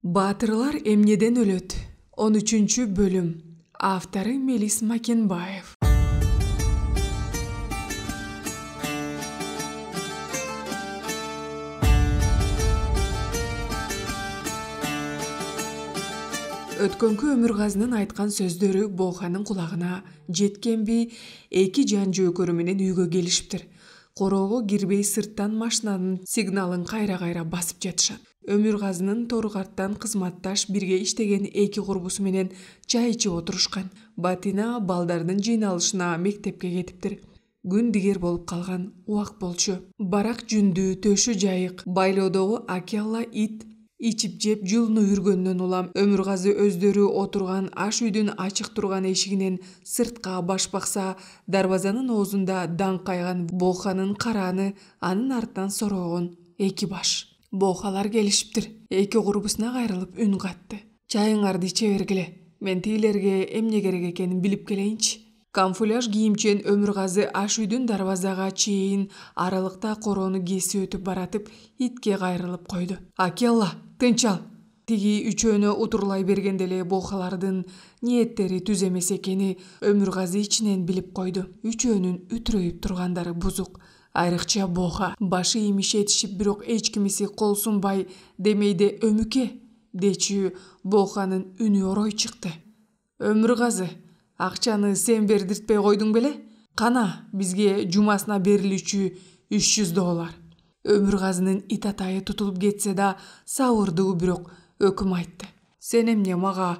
Баатырлар эмнеден өлөт? 13 бөлүм. Автору Мелис Макенбаев. Өткөнкү Өмүргазынын айткан сөздөрү Боханын кулагына жеткенби, эки жан жөөкөрү менен үйгө келишиптир. Короого кирбей сырттан машинанын сигналын кайра-кайра басып жатышат. Өмүргазынын Торгарттан кызматташ бирге иштеген эки курбусу менен чай ичип отурушкан. Батина балдардын жыйналышына мектепке кетиптир. Күн дигер болуп калган убак болчу. Барак жүндүү, төшү жайык, байлоодогу Акелла ит ичип жеп жылынып жүргөндөн улам Өмүргазы өздөрү отурган аш үйдүн ачык турган эшигинен сыртка баш бакса, дарбазанын оозунда даңкайган Боханын караны, анын артынан сороогон эки баш. Бохалар келишиптир. Эки курбусуна кайрылып үн катты. Чайыңарды иче бергиле. Мен тийлерге эмне керек экенин билип келейинчи. Камуфляж кийимчен Өмүргазы аш үйдүн дарбазага чейин аралыкта короону кесип өтүп баратып, итке кайрылып койду. Акелла, тынч ал. Тиги үчөөнө утурлай бергенде эле Бохалардын ниеттери түз эмес экени Өмүргазы ичинен билип койду. Үчөөнүн үтүрөйүп тургандары бузук. Айрыкча Боха башы имишетишип, бирок эч кимиси кол сунбай демейде өмүкө дечү Боханын үнү орой чыкты. Өмүргазы, акчаны сен бердиртпей койдуң беле? Кана, бизге жумасына берилүүчү $300. Өмүргазынын ит атайы тутулуп кетсе да, сабырдуу бирок өкүм айтты. Сен эмне мага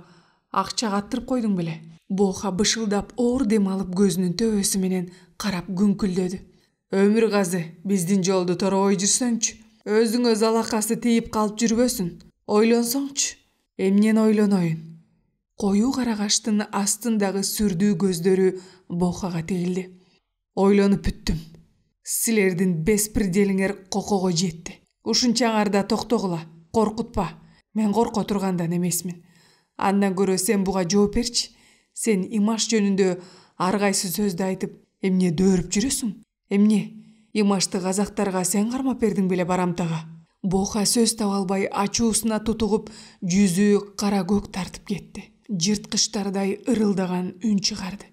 акча каттырып койдуң беле? Боха бышылдап оор дем алып көзүнүн төбөсү менен карап күңкүлдөдү. Өмүргазы, биздин жолду торобой жүрсөңчү. Өзүң өз алакасы тийип калып жүрбөсүн. Ойлонсоңчу. Эмнени ойлоноюн? Коюу карагаштын астындагы сүрдүү көздөрү Бохага тигилди. Ойлонуп бүттүм. Силердин беспределиңер кокого жетти. Ушунчаңарда токтогула, коркутпа. Мен корко тургандан эмесмин. Андан көрө сен буга жооп берчи. Сен имаш жөнүндө ар кайсы сөздү айтып, эмне дөөрүп жүрөсүң? Эмне? Имашты казактарга сен кармап бердиң беле барамтага? Боха сөз таба албай ачуусуна тутугуп, жүзү кара көк тартып кетти. Жырткычтардай ырылдаган үн чыгарды.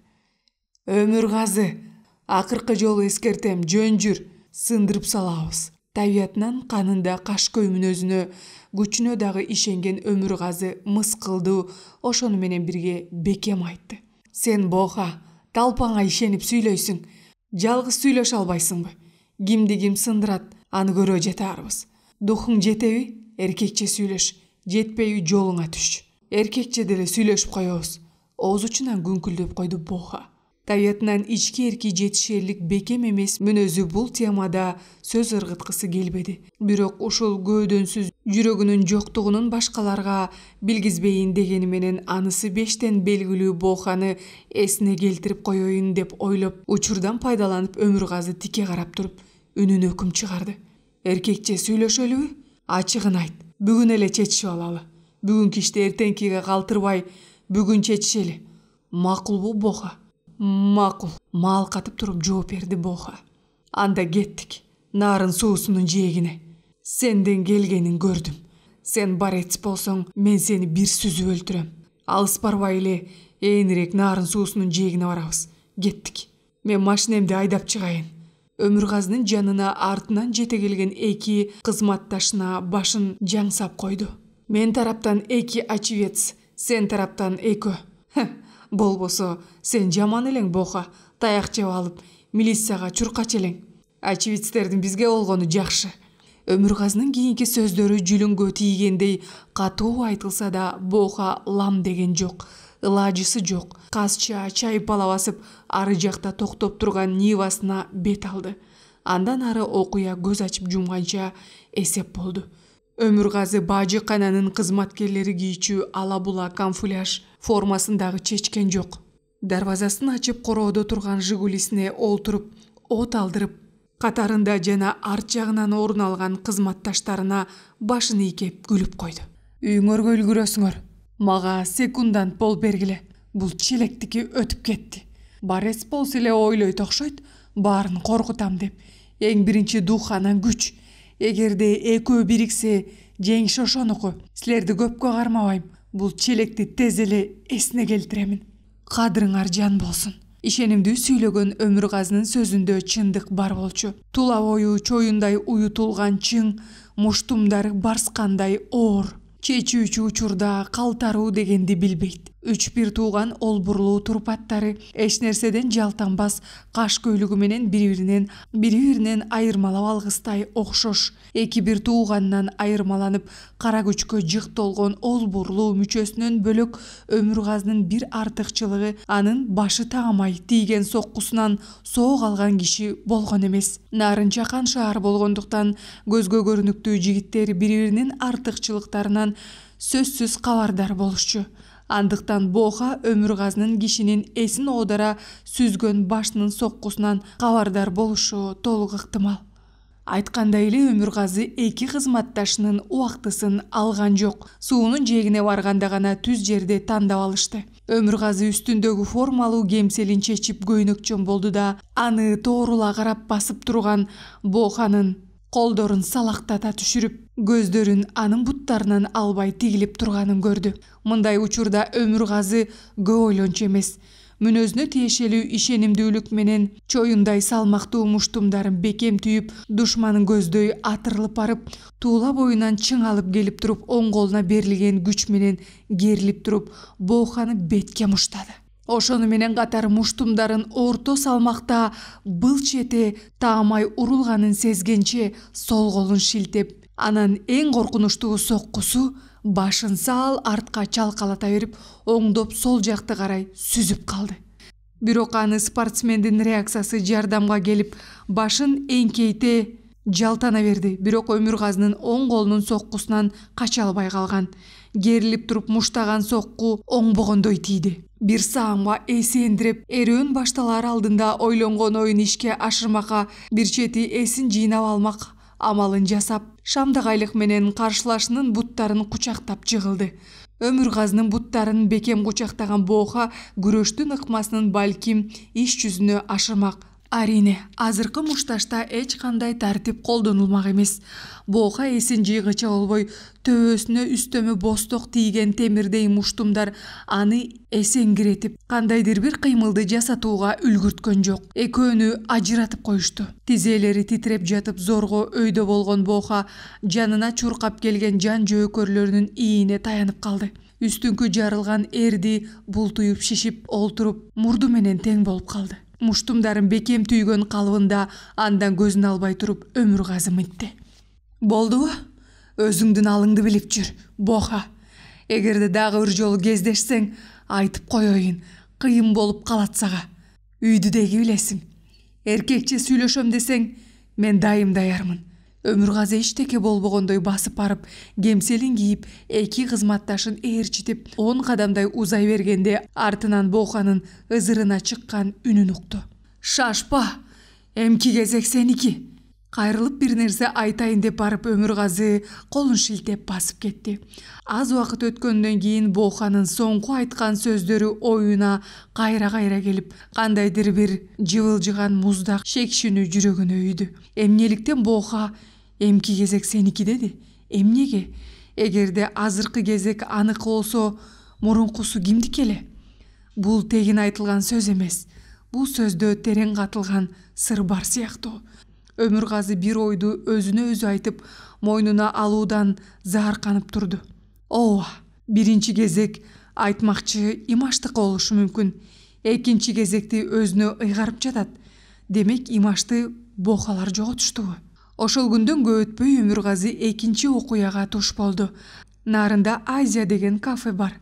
Өмүргазы, акыркы жолу эскертем, жөн жүр, сындырып салабыз. Табиятынан канында кашкөй мүнөзүнө, күчүнө дагы ишенген Өмүргазы мыскылдуу, ошону менен бирге бекем айтты. Сен Боха, талпаңа ишенип сүйлөйсүң. Жалгыз сүйлөшө албайсыңбы? Кимди ким сындырат, аны көрө жетарбыз. Духуң жетеби? Эркекче сүйлөш. Жетпейби жолуңа түш. Эркекче деле сүйлөшүп коебуз. Ооз учунан күңкүлдөп койду Боха. Табиятынан ички эрки жетишерлик бекем эмес мүнөзү бул темада сөз ыргыткысы келбеди. Бирок ушул көөдөнсүз жүрөгүнүн жоктугунун башкаларга билгизбейин дегени менен анысы бештен белгилүү Боханы эсине келтирип коеюн деп ойлоп, учурдан пайдаланып Өмүргазы тике карап туруп, үнүн өкүм чыгарды. Эркекче сүйлөшөлүбү? Ачыгын айт. Бүгүн эле чечишип алалы. Бүгүнкү ишти эртеңкиге калтырбай, бүгүн чечишели. Макулбу Боха? Макул. Маал катып туруп жооп берди Боха. Анда кеттик. Нарын суусунун жээгине. Сенден келгенин көрдүм. Сен барец болсоң, мен сени бир сүзүп өлтүрөм. Алыс барбай эле ээнирээк нарын суусунун жээгине барабыз. Кеттик. Мен машинемди айдап чыгайын. Өмүргазынын жанына артынан жете келген эки кызматташына башын жаңсап койду. Мен тараптан эки очевец, сен тараптан экөө. Болбосо, сен жаман элең Боха, таяк жеп алып, милицияга чуркач элең. Очевицтердин бизге болгону жакшы. Өмүргазынын кийинки сөздөрү жүлүнгө тийгендей катуу айтылса да, Боха лам деген жок, ылажысы жок. Казча чайпала басып, ары жакта токтоп турган Нивасына бет алды. Андан ары окуя көз ачып жумганча эсеп болду. Өмүргазы бажы кананын кызматкерлери кийчү ала була камуфляж формасындагы чечкен жок. Дарбазасын ачып короодо турган Жигулисине олтуруп, от алдырып, катарында жана арт жагынан орун алган кызматташтарына башын ийкеп күлүп койду. Үйүңөргө үлгүрөсүңөр. Мага секундант болуп бергиле. Бул челектики өтүп кетти. Барес болсо эле ойлойт окшойт, баарын коркутам деп. Эң биринчи дух анан күч. Эгерде экөө бириксе, жеңиш ошонуку. Силерди көпкө кармабайм. Бул челекти тез эле эсине келтиремин. Кадырыңар жан болсун. Ишенимдүү сүйлөгөн Өмүргазынын сөзүндө чындык бар болчу. Тула бою чоюндай уютулган чың, муштумдары барскандай оор. Чечүүчү учурда калтаруу дегенди билбейт. Үч бир тууган олбурлуу турпаттары эч нерседен жалтанбас каш көйлүгү менен бири-биринен айырмалап алгыстай окшош. Эки бир туугандан айырмаланып кара күчкө жыктолгон олбурлуу мүчөсүнөн бөлөк Өмүргазынын бир артыкчылыгы анын башы таамай тийген соккусунан соо калган киши болгон эмес. Нарынча кан шаар болгондуктан көзгө көрүнүктүү жигиттер бири-биринин артыкчылыктарынан сөзсүз кабардар болушчу. Андыктан Боха Өмүргазынын кишинин эсин оодара сүзгөн башынын соккусунан кабардар болушу толук ыктымал. Айткандай эле Өмүргазы эки кызматташынын убактысын алган жок. Суунун жээгине барганда гана түз жерде тандап алышты. Өмүргазы үстүндөгү формалуу кемселин чечип көйнөкчөн болду да, аны тоорула карап басып турган Боханын колдорун салактата түшүрүп, көздөрүн анын буттарынан албай тигилип турганын көрдү. Мындай учурда Өмүргазы көп ойлончу эмес. Мүнөзүнө тиешелүү ишенимдүүлүк менен чоюндай салмактуу муштумдарын бекем түйүп, душманын көздөй атырылып барып, туула боюнан чың алып келип туруп, оң колуна берилген күч менен керилип туруп, Боханы бетке муштады. Ошону менен катар муштумдарын орто салмакта былч эте таамай урулганын сезгенче сол колун шилтеп, анан эң коркунучтуу соккусу башын саал артка чалкалата берип, оңдоп сол жакты карай сүзүп калды. Бирок аны спортсмендин реакциясы жардамга келип, башын эңкейте жалтана берди. Бирок Өмүргазынын оң колунун соккусунан кача албай калган. Керилип туруп муштаган сокку оңбогондой тийди. Бир саамга эсендирип, эрөөн башталар алдында ойлонгон оюн ишке ашырмакка, бир чети эсин жыйнап алмак амалын жасап, шамдагайлык менен каршылашынын буттарын кучактап жыгылды. Өмүргазынын буттарын бекем кучактаган Боха күрөштүн ыкмасынын балким иш жүзүнө ашырмак. Арине, азыркы мушташта эч кандай тартип колдонулмак эмес. Боха эсин жыйгыча болбой, төбөсүнө үстөмө босток тийген темирдей муштумдар аны эсеңгиретип, кандайдыр бир кыймылды жасатууга үлгүрткөн жок. Экөөнү ажыратып коюшту. Тизелери титиреп жатып зорго өйдө болгон Боха жанына чуркап келген жан жөөкөрлөрүнүн ийине таянып калды. Үстүңкү жарылган эрди бултуюп шишип олтуруп, мурду менен тең болуп калды. Муштумдарын бекем түйгөн калыбында андан көзүн албай туруп Өмүргазы мынтты. Болдубу? Өзүңдүн алыңды билип жүр, Боха. Эгерде дагы бир жолу кездешсең, айтып коеюн, кыйын болуп калат сага. Үйдү деги билесиң. Эркекче сүйлөшөм десең, мен дайым даярмын. Өмүргазы эчтеке болбогондой басып барып, кемселин кийип, эки кызматташын ээрчитип, 10 кадамдай узай бергенде артынан Боханын ызырына чыккан үнүн укту. Шашпа, эмки кезек сеники. Кайрылып бир нерсе айтайын деп барып Өмүргазы колун шилтеп басып кетти. Аз убакыт өткөндөн кийин Боханын соңку айткан сөздөрү оюна кайра келип, кандайдыр бир жыбылжыган муздак шекшүүнү жүрөгүнө үйдү. Эмнеликтен Боха эмки кезек сеники деди? Эмнеге? Эгерде азыркы кезек анык болсо, мурункусу кимдики эле? Бул тегин айтылган сөз эмес. Бул сөздө терең катылган сыр бар сыяктуу. Өмүргазы бир ойду өзүнө өзү айтып, мойнуна алуудан заарканып турду. Ооба, биринчи кезек айтмакчы имаштык болушу мүмкүн. Экинчи кезекти өзүнө ыйгарып жатат. Демек имашты Бохалар жоготуштубу? Ошол күндөн көп өтпөй Өмүргазы экинчи окуяга туш болду. Нарында Азия деген кафе бар.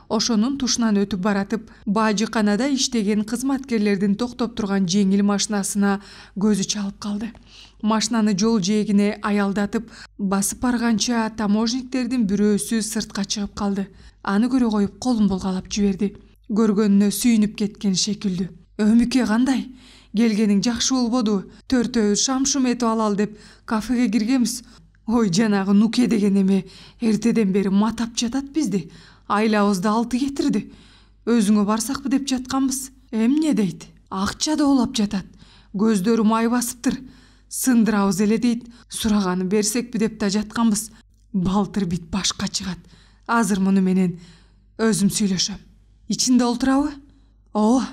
Ошонун тушунан өтүп баратып, бажыканада иштеген кызматкерлердин токтоп турган жеңил машинасына көзү чалып калды. Машинаны жол жээгине аялдатып, басып барганча таможниктердин бирөөсү сыртка чыгып калды. Аны көрө коюп колун булгалап жиберди. Көргөнүнө сүйүнүп кеткен шекилдүү. Өмүкө кандай? Келгениң жакшы болбоду? Төртөө шам-шум этип алалы деп кафеге киргенбиз. Ой, жанагы Нуке деген эме эртеден бери матап жатат бизди. Айлабызды алты кетирди. Өзүңө барсакпы деп жатканбыз. Эмне дейт? Акча да улап жатат. Көздөрү май басыптыр. сындырабыз эле дейт. Сураганын берсекпи деп да жатканбыз. Балтыр бит башка чыгат. Азыр муну менен өзүм сүйлөшөм. Ичинде олтурабы? Ооба.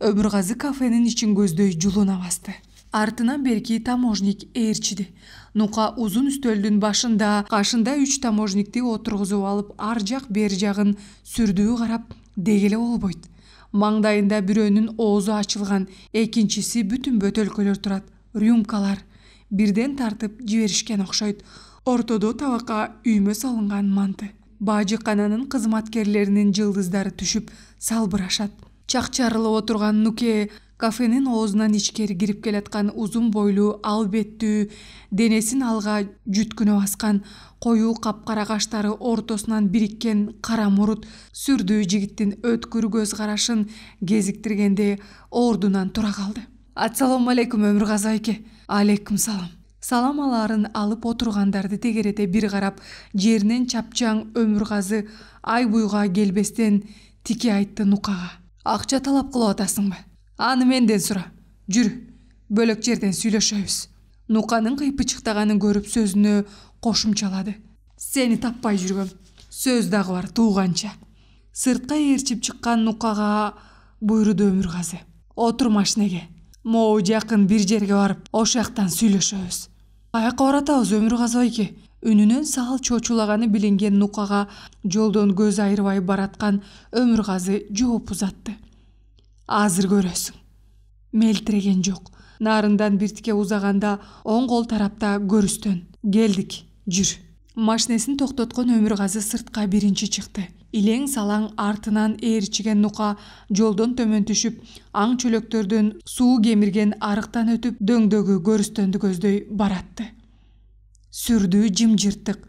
Өмүргазы кафенин ичин көздөй жулуна басты. Артынан берки таможник ээрчиди. Нука узун үстөлдүн башында, кашында 3 таможникти отургузуп алып, ар жак бер жагын сүрдүү карап дегеле болбойт. Маңдайында бирөөнүн оозу ачылган, экинчиси бүтүн бөтөлкөлөр турат. Рюмкалар бирден тартып жиберишкен окшойт. Ортодо табакка үймө салынган манты. Бажыкананын кызматкерлеринин жылдыздары түшүп салбырашат. Чакчарылып отурган Нуке кафенин оозунан ичкери кирип келаткан узун бойлуу, албеттүү, денесин алга жүткүнө баскан, коюу капкара каштары ортосунан бириккен кара мурут сүрдүү жигиттин өткүр көз карашын кезиктиргенде ордунан тура калды. Ассаламу алейкум Өмүргазы айке. Алейкум салам. Салам алаарын алып отургандарды тегерете бир карап, жеринен чапчаң Өмүргазы ай буйга келбестен тики айтты Нукага. Акча талап кылып атасыңбы? Аны менден сура. Жүрү, бөлөк жерден сүйлөшөбүз. Нуканын кыйпычыктаганын көрүп сөзүнө кошумчалады. Сени таппай жүргөм. Сөз дагы бар тууганча. Сыртка ээрчип чыккан Нукага буйруду Өмүргазы. Отур машинеге. Могу жакын бир жерге барып, ошактан сүйлөшөбүз. Каяка баратабыз Өмүргазы айке? Үнүнөн сал чочулаганы билинген Нукага жолдон көз айырбай бараткан Өмүргазы жооп узатты. Азыр көрөсүң. Мелтиреген жок. Нарындан биртике узаганда оң кол тарапта көрүстөн. Келдик, жүр. Машинесин токтоткон Өмүргазы сыртка биринчи чыкты. Илең салаң артынан ээрчиген Нука жолдон төмөн түшүп, аң чөлөктөрдөн суу кемирген арыктан өтүп, дөңдөгү көрүстөндү көздөй баратты. Сүрдүү жымжырттык.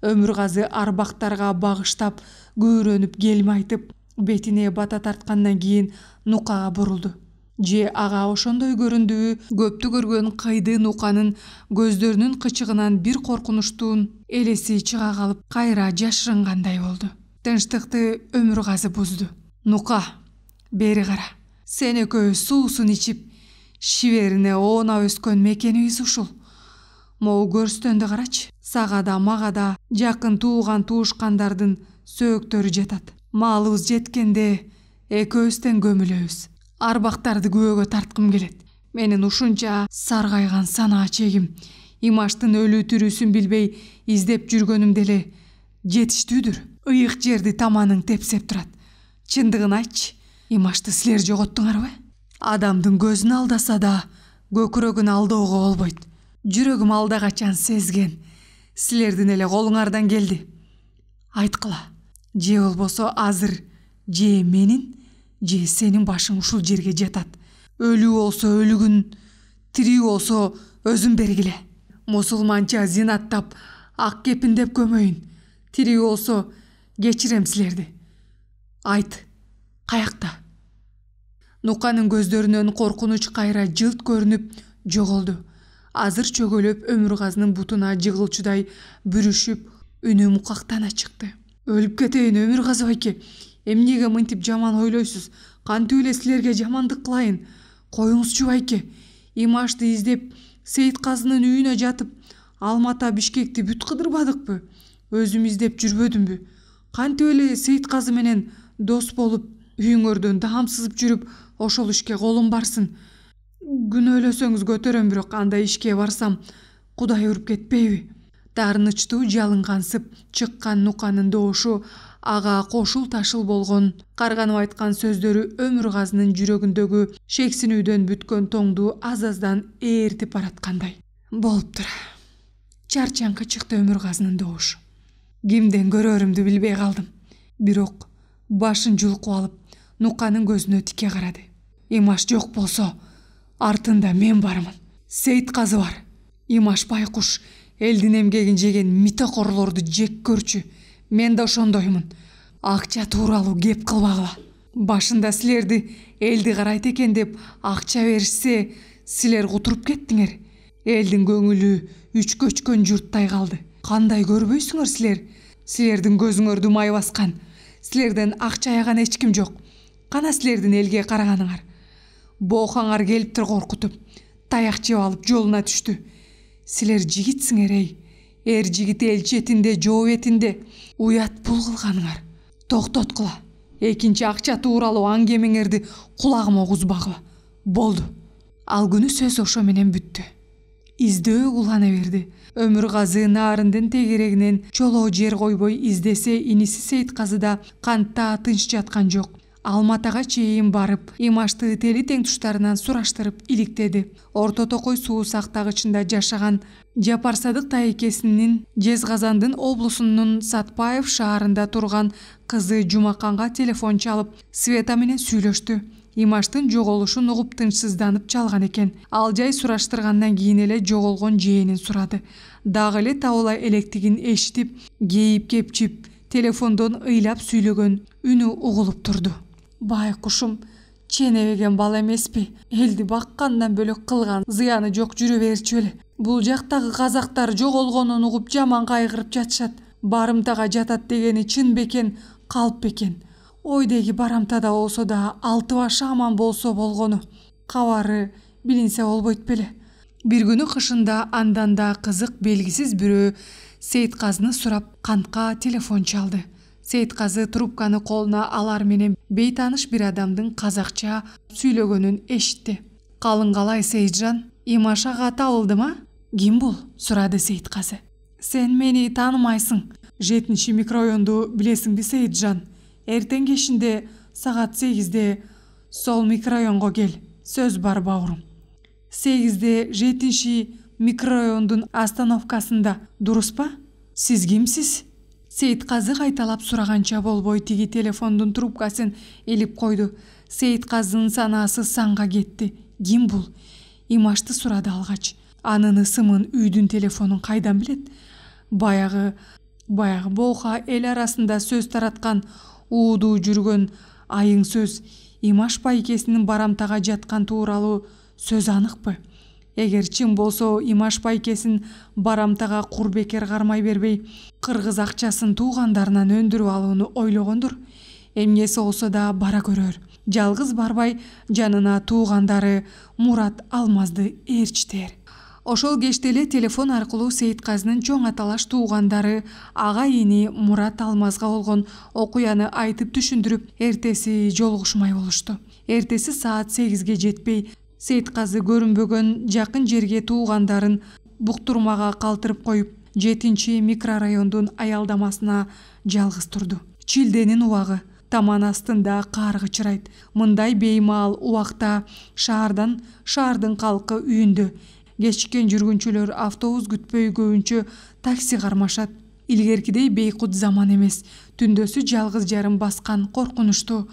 Өмүргазы арбактарга багыштап, көөрөнүп келме айтып, бетине бата тарткандан кийин Нукага бурулду. Же ага ошондой көрүндүбү? Көптү көргөн кыйды Нуканын көздөрүнүн кычыгынан бир коркунучтуун элеси чыга калып, кайра жашырынгандай болду. Тынчтыкты Өмүргазы бузду. Нука, бери кара. Сен экөөбүз суусун ичип, шиберине оона өскөн мекенибиз ушул. Могу көрүстөндү карачы. Сага да мага да жакын тууган туушкандардын сөөктөрү жатат. Малыбыз жеткенде экөөбүздөн көмүлөбүз. Арбактарды күбөгө тарткым келет. Менин ушунча саргайган санаа чегим, Имаштын өлүү тирүүсүн билбей издеп жүргөнүм деле жетиштүүдүр. Ыйык жерди таманың тепсеп турат. Чындыгын айтчы, Имашты силер жоготтуңарбы? Адамдын көзүн алдаса да, көкүрөгүн алдоого болбойт. Жүрөгүм алда качан сезген. Силердин эле колуңардан келди. Айткыла. Же болбосо азыр же менин, же сенин башың ушул жерге жатат. Өлүү болсо өлүгүн, тирүү болсо өзүн бергиле. Мусулманча зинаттап, ак кепиндеп көмөйүн. Тирүү болсо кечирем силерди. Айт, каякта? Нуканын көздөрүнөн коркунуч кайра жылт көрүнүп жоголду. Азыр чөгөлөп Өмүргазынын бутуна жыгылчудай бүрүшүп, үнү мукактана чыкты. Өлүп кетейин Өмүргазы байке. Эмнеге мынтип жаман ойлойсуз? Кантип эле силерге жамандык кылайын? Коюңузчу байке. Имашты издеп, Сейитказынын үйүнө жатып, Алмата, Бишкекти бүт кыдырбадыкпы? Өзүм издеп жүрбөдүмбү? Кантип эле Сейитказы менен дос болуп, үйүңөрдөн даам сызып жүрүп, ошол ишке колум барсын. Күнөөлөсөңүз көтөрөм, бирок андай ишке барсам, Кудай уруп кетпейби? Таарынычтуу жалынгансып чыккан Нуканын доошу ага кошул ташыл болгон, карганып айткан сөздөрү Өмүргазынын жүрөгүндөгү шексинүүдөн бүткөн тоңду аз-аздан ээртип бараткандай. Болуптур. Чарчаңкы чыкты Өмүргазынын доошу. Кимден көрөрүмдү билбей калдым. Бирок башын жулкуп алып, Нуканын көзүнө тике карады. Имаш жок болсо, артында мен бармын. Сейитказы бар. Имаш байкуш элдин эмгегин жеген митокорлорду жек көрчү. Мен да ошондоймун. Акча тууралуу кеп кылбагыла. Башында силерди элди карайт экен деп акча беришсе, силер кутуруп кеттиңер. Элдин көңүлү үч көчкөн журттай калды. Кандай көрбөйсүңөр силер? Силердин көзүңөрдү май баскан. Силерден акча аяган эч ким жок. Кана силердин элге караганыңар. Боокаңар келиптир коркутуп. таяк жеп алып жолуна түштү. Силер жигитсиңер эй. Эр жигит эл четинде, жоо бетинде. Уят бул кылганыңар. Токтоткула. Экинчи акча тууралуу аңгемеңерди кулагыма угузбагыла. Болду. Ал күнү сөз ошо менен бүттү. Издөө улана берди. Өмүргазы Нарындын тегерегинен чолоо жер койбой издесе, иниси Сейитказы да кантта тынч жаткан жок. Алматага чейин барып, Имашты тели тең туштарынан сураштырып иликтеди. Орто Токой суу сактагычында жашаган Жапарсадык тайкесинин Жезказгандын облусунун Сатпаев шаарында турган кызы Жумаканга телефон чалып, Света менен сүйлөштү. Имаштын жоголушун угуп тынчсызданып чалган экен. Ал жай сураштыргандан кийин эле жоголгон жээнин сурады. Дагы эле табыла электигин эшитип, кейип-кепчип, телефондон ыйлап сүйлөгөн үнү угулуп турду. Байкушум, ченебеген бала эмеспи? Элди баккандан бөлөк кылган зыяны жок жүрө берчү эле. Бул жактагы казактар жоголгонун угуп жаман кайгырып жатышат. Барымтага жатат дегени чын бекен, калп бекен. Ойдеги барамтада болсо да 6 башы аман болсо болгону. Кабары билинсе болбойт беле. Бир күнү кышында андан да кызык белгисиз бирөө Сейитказыны сурап кантка телефон чалды. Сейитказы трубканы колуна алар менен бейтаныш бир адамдын казакча сүйлөгөнүн эшитти. Калың калай Сейитжан? Имаш ага табылдымы? Ким бул? Сурады Сейитказы. Сен мени таанымайсың. 7 микрорайонду билесиңби Сейитжан? Эртең кешинде саат 8-де сол микрорайонго кел. Сөз бар бауырым. 8-де 7 микрорайондун остановкасында, дуруспа? Сиз кимсиз? Сейитказы кайталап сураганча болбой тиги телефондун трубкасын илип койду. Сейитказынын санаасы санга кетти. Ким бул? Имашты сурады алгач. Анын ысымын үйдүн телефонун кайдан билет? Баягы Боха эл арасында сөз тараткан, уудуу жүргөн айың сөз. Имаш байкесинин барамтага жаткан тууралуу сөз аныкпы? Эгер чын болсо, Имаш байкесин барамтага курбекер кармай бербей, кыргыз акчасын туугандарынан өндүрүп алууну ойлогондур. Эмнеси болсо да бара көрөр. Жалгыз барбай, жанына туугандары Мурат Алмазды ээрчитер. Ошол кечте эле телефон аркылуу Сейитказынын чоң аталаш туугандары ага ини Мурат Алмазга болгон окуяны айтып түшүндүрүп, эртеси жолугушмай болушту. Эртеси саат 8-ге жетпей, Сейитказы көрүнбөгөн жакын жерге туугандарын буктурмага калтырып коюп, 7 микрорайондун аялдамасына жалгыз турду. Чилденин убагы, таман астында кар кычырайт. Мындай беймаал убакта шаардын калкы үйүндө. Кечиккен жүргүнчүлөр автобус күтпөй көбүнчө такси кармашат. Илгеркидей бейкут заман эмес. Түндөсү жалгыз жарым баскан коркунучтуу.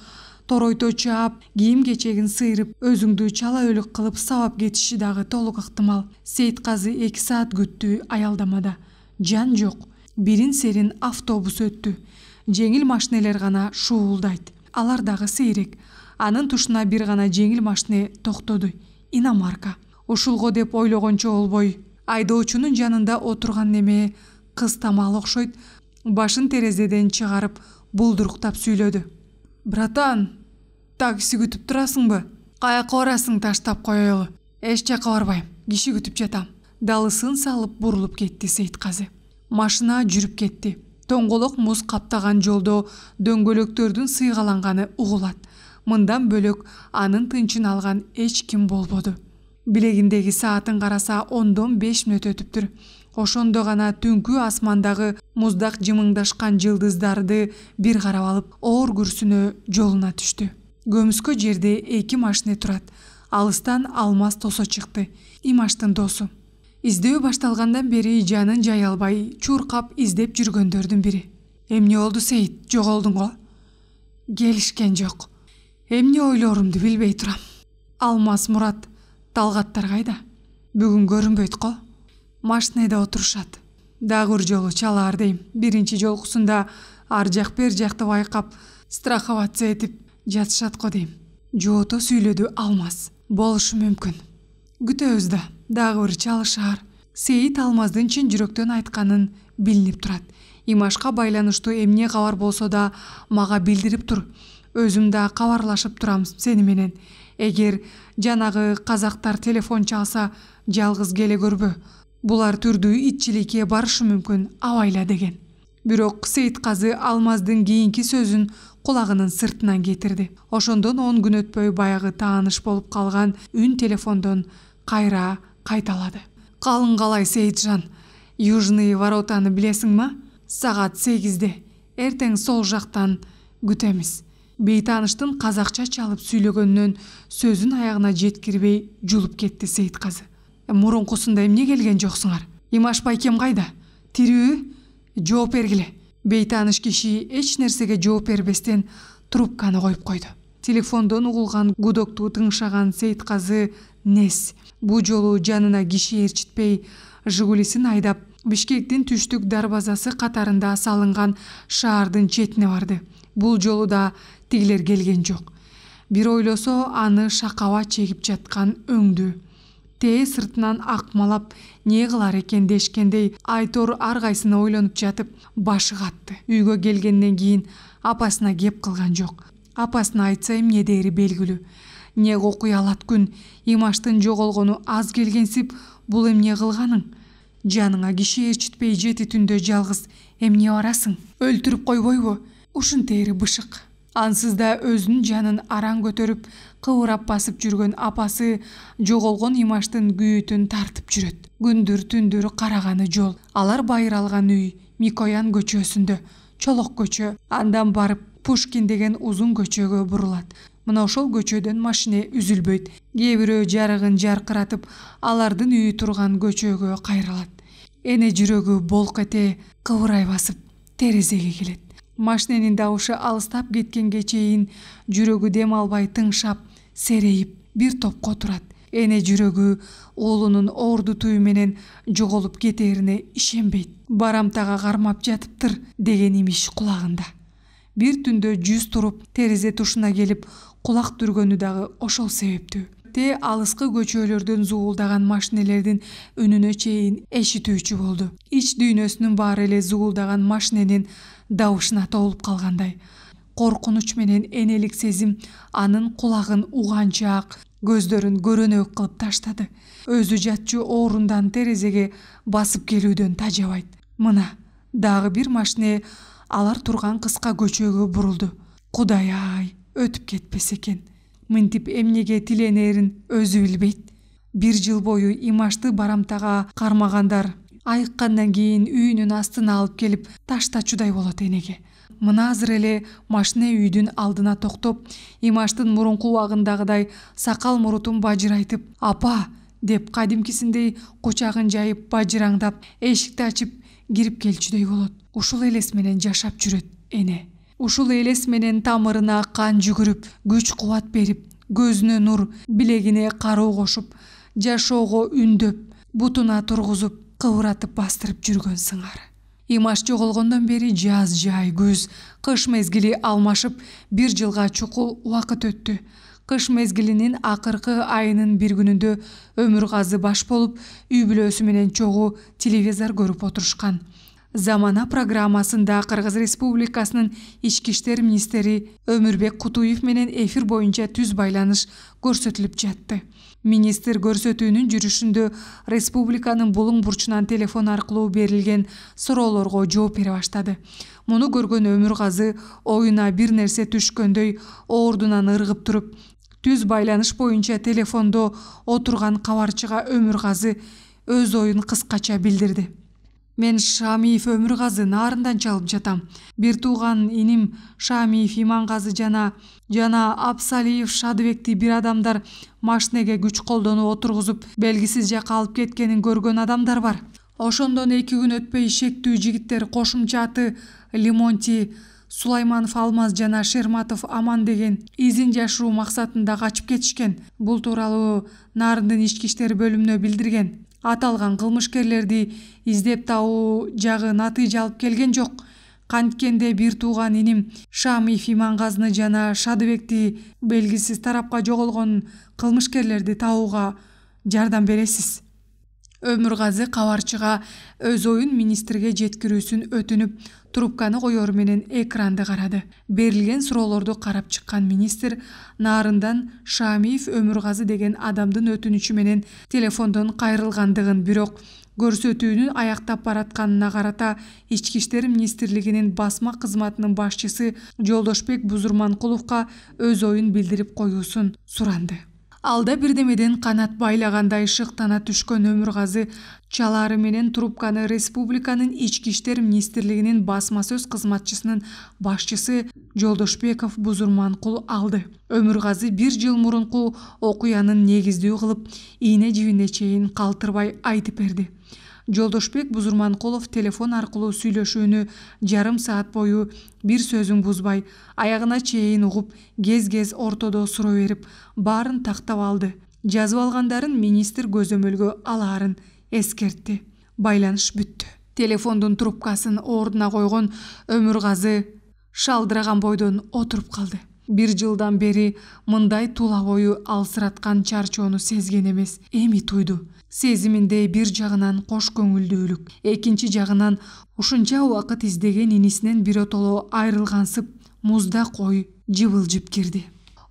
Торойто чаап, кийим-кечегин сыйрып, өзүңдү чала өлүк кылып сабап кетиши дагы толук ыктымал. Сейитказы 2 саат күттү аялдамада. Жан жок. Бирин серин автобус өттү. Жеңил машинелер гана шуулдайт. Алар дагы сейрек. Анын тушуна бир гана жеңил машине токтоду. Иномарка. Ушулго деп ойлогончо болбой, айдоочунун жанында отурган неме кыз тамал окшойт. Башын терезеден чыгарып, булдуруктап сүйлөдү. Братан, такси күтүп турасыңбы? Каяка барасың, таштап коелу? Эч жака барбайм, киши күтүп жатам. Далысын салып бурулуп кетти Сейитказы. Машина жүрүп кетти. Тоңголок муз каптаган жолдо дөңгөлөктөрдүн сыйгаланганы угулат. Мындан бөлөк анын тынчын алган эч ким болбоду. Билегиндеги саатын караса 10-5 мүнөт өтүптүр. Ошондо гана түнкү асмандагы муздак жымыңдашкан жылдыздарды бир карап алып, оор күрсүнө жолуна түштү. Көмүскө жерде 2 машина турат. Алыстан Алмаз тосо чыкты. Имаштын досу. Издөө башталгандан бери жанын жай албай, чуркап издеп жүргөндөрдүн бири. Эмне болду Сейит, жоголдуңго? Келишкен жок. Эмне ойлорумду билбей турам. Алмаз, Мурат, Талгаттар кайда? Бүгүн көрүнбөйт го. Машинеде отурушат. Дагы бир жолу чалаар дейм. Биринчи жолкусунда ар жак бер жакты байкап, страховаться этип жатышат го дейм. Жото сүйлөдү Алмаз. Болушу мүмкүн. Күтөбүз да. Дагы бир чалышаар. Сейит Алмаздын чын жүрөктөн айтканын билинип турат. Имашка байланыштуу эмне кабар болсо да мага билдирип тур. Өзүм да кабарлашып турам сени менен. Эгер жанагы казактар телефон чалса, жалгыз келе көрбө. Булар түрдүү итчиликке барышы мүмкүн, абайла деген. Бирок Сейитказы Алмаздын кийинки сөзүн кулагынын сыртынан кетирди. Ошондон 10 күн өтпөй баягы тааныш болуп калган үн телефондон кайра кайталады. Калың калай Сейитжан? Южный воротаны билесиңби? Саат 8-де. Эртең сол жактан күтөмүз. Бейтаныштын казакча чалып сүйлөгөнүнөн сөзүн аягына жеткирбей жулуп кетти Сейитказы. Мурункусунда эмне келген жоксуңар? Имаш байкем кайда? Тирүү? Жооп бергиле. Бейтаныш киши эч нерсеге жооп бербестен трубканы коюп койду. Телефондон угулган гудокту тыңшаган Сейитказы нес. Бу жолу жанына киши ээрчитпей, Жигулисин айдап, Бишкектин түштүк дарбазасы катарында салынган шаардын четине барды. Бул жолу да тигилер келген жок. Бир ойлосо, аны шакаба чегип жаткан өңдү. Тээ сыртынан акмалап, не кылар экен дешкендей, Айтор ар кайсына ойлонуп жатып, башы катты. Үйгө келгенден кийин апасына кеп кылган жок. Апасына айтса эмне дери белгилүү. Не окуй алат күн, Имаштын жоголгону аз келгенсип, бул эмне кылганың? Жаныңа киши ээрчитпей жети түндө жалгыз эмне барасың? Өлтүрүп койбойбу? Ушунтери бышык. Ансыз да өзүнүн жанын араң көтөрүп, кыбырап басып жүргөн апасы жоголгон Имаштын күйүтүн тартып жүрөт. Күндүр түндүр караганы жол. Алар байыралган үй Микоян көчөсүндө, Чолок көчө, андан барып Пушкин деген узун көчөгө бурулат. Мына ошол көчөдөн машине үзүлбөйт. Кээ бирөө жарыгын жаркыратып, алардын үйү турган көчөгө кайрылат. Эне жүрөгү болк эте кыбырай басып терезеге келет. Машиненин даушы алыстап кеткенге чейин жүрөгү дем албай тыңшап, серейип бир топко турат. Эне жүрөгү уулунун ордутуу менен жоголуп кетерине ишенбейт. Барамтага кармап жатыптыр деген имиш кулагында. Бир түндө жүз туруп, терезе тушуна келип, кулак түргөнү дагы ошол себептүү. Те алыскы көчөлөрдөн зуулдаган машинелердин үнүнө чейин эшитүүчү болду. Ич дүйнөсүнүн баары эле зуулдаган машиненин дауышына толуп калгандай. Коркунуч менен энелик сезим анын кулагын уганчаак, көздөрүн көрөнөк кылып таштады. Өзү жатчу орундан терезеге басып келүүдөн тажабайт. Мына, дагы бир машине алар турган кыска көчөгө бурулду. Кудай-ай, өтүп кетпес экен. Мынтип эмнеге тиленерин өзү билбейт. Бир жыл бою Имашты барамтага кармагандар айыккандан кийин үйүнүн астына алып келип таштачудай болот энеге. Мына азыр эле машина үйдүн алдына токтоп, Имаштын мурунку убагындагыдай сакал мурутун бажырайтып, "Апа!" деп кадимкисиндей кучагын жайып бажыраңдап, эшикти ачып кирип келчүдөй болот. Ушул элес менен жашап жүрөт эне. Ушул элес менен тамырына кан жүгүрүп, күч-кубат берип, көзүнө нур, билегине кароо кошуп, жашоого үндөп, бутуна тургузуп, кыбыратып бастырып жүргөн сыңар. Имаш жоголгондон бери жаз, жай, күз, кыш мезгили алмашып, бир жылга чукул убакыт өттү. Кыш мезгилинин акыркы айынын бир күнүндө Өмүргазы баш болуп, үй бүлөсү менен чогуу телевизор көрүп отурушкан. Замана программасында Кыргыз Республикасынын Ички иштер министри Өмүрбек Кутуев менен эфир боюнча түз байланыш көрсөтүлүп жатты. Министр көрсөтүүнүн жүрүшүндө республиканын булуң бурчунан телефон аркылуу берилген суроолорго жооп бере баштады. Муну көргөн Өмүргазы оюна бир нерсе түшкөндөй ордунан ыргып туруп, түз байланыш боюнча телефондо отурган кабарчыга Өмүргазы өз оюн кыскача билдирди. Мен Шамиев Өмүргазы нарындан чалып жатам. Бир тууган иним Шамиев Имангазы жана Абсалиев Шадыбекти бир адамдар машинеге күч колдонуп отургузуп, белгисиз жакка алып кеткенин көргөн адамдар бар. Ошондон 2 күн өтпөй шектүү жигиттер кошумча аты Лимонти, Сулайманов Алмаз жана Шерматов Аман деген изин жашыруу максатында качып кетишкен. Бул тууралуу Нарындын ички иштер бөлүмүнө билдирген. Аталган кылмышкерлерди издеп табуу жагы натыйжа алып келген жок. Канткенде бир тууган иним Шамиев Имангазыны жана Шадыбекти белгисиз тарапка жоголгон кылмышкерлерди табууга жардам бересиз. Өмүргазы кабарчыга өз оюн министрге жеткирүүсүн өтүнүп, трубканы коёр менен экранды карады. Берилген суроолорду карап чыккан министр нарындан Шамиев Өмүргазы деген адамдын өтүнүчү менен телефондон кайрылгандыгын, бирок көрсөтүүнүн аяктап баратканына карата Ички иштер министрлигинин басма кызматынын башчысы Жолдошбек Бузурманкуловго өз оюн билдирип коюусун суранды. Алда бирдемеден канат байлагандай шыктана түшкөн Өмүргазы чалаары менен трубканы республиканын Ички иштер министрлигинин басма сөз кызматчысынын башчысы Жолдошбеков Бузурманкул алды. Өмүргазы 1 жыл мурунку окуянын негиздүү кылып, ийне жибине чейин калтырбай айтып берди. Жолдошбек Бузурманкулов телефон аркылуу сүйлөшүүнү жарым саат бою бир сөзүн бузбай, аягына чейин угуп, кез-кез ортодо суроо берип, баарын тактап алды. Жазып алгандарын министр көзөмөлгө алаарын эскертти. Байланыш бүттү. Телефондун трубкасын ордуна койгон Өмүргазы шалдыраган бойдон отуруп калды. 1 жылдан бери мындай тула бою алсыраткан чарчоону сезген эмес, эми туйду. Сезиминде бир жагынан кош көңүлдүүлүк, экинчи жагынан ушунча убакыт издеген инисинен биротоло айрылгансып, музда кой жыбылжып кирди.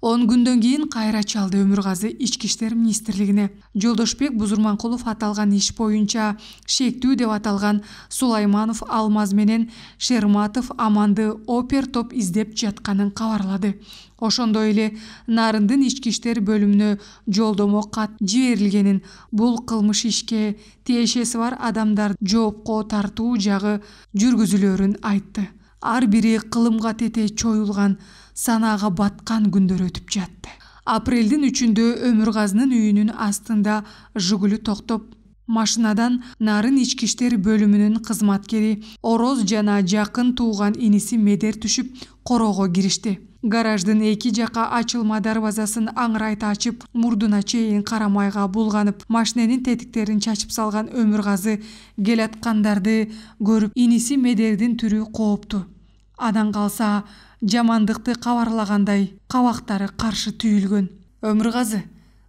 10 күндөн кийин кайра чалды Өмүргазы Ички иштер министрлигине. Жолдошбек Бузурманкулов аталган иш боюнча шектүү деп аталган Сулайманов Алмаз менен Шерматов Аманды опер топ издеп жатканын кабарлады. Ошондой эле Нарындын ички иштер бөлүмүнө жолдомо кат жиберилгенин, бул кылмыш ишке тиешеси бар адамдар жоопко тартуу жагы жүргүзүлөрүн айтты. Ар бири кылымга тете чоюлган, санаага баткан күндөр өтүп жатты. Апрелдин 3-үндө Өмүргазынын үйүнүн астында Жигули токтоп, машинадан Нарын ички иштер бөлүмүнүн кызматкери Ороз жана жакын тууган иниси Медер түшүп, короого киришти. Гараждын эки жака ачылма дарбазасын аңырайта ачып, мурдуна чейин карамайга булганып, машиненин тетиктерин чачып салган Өмүргазы келаткандарды көрүп, иниси Медердин түрү коопту. Адан калса жамандыкты кабарлагандай кабактары каршы түйүлгөн. Өмүргазы,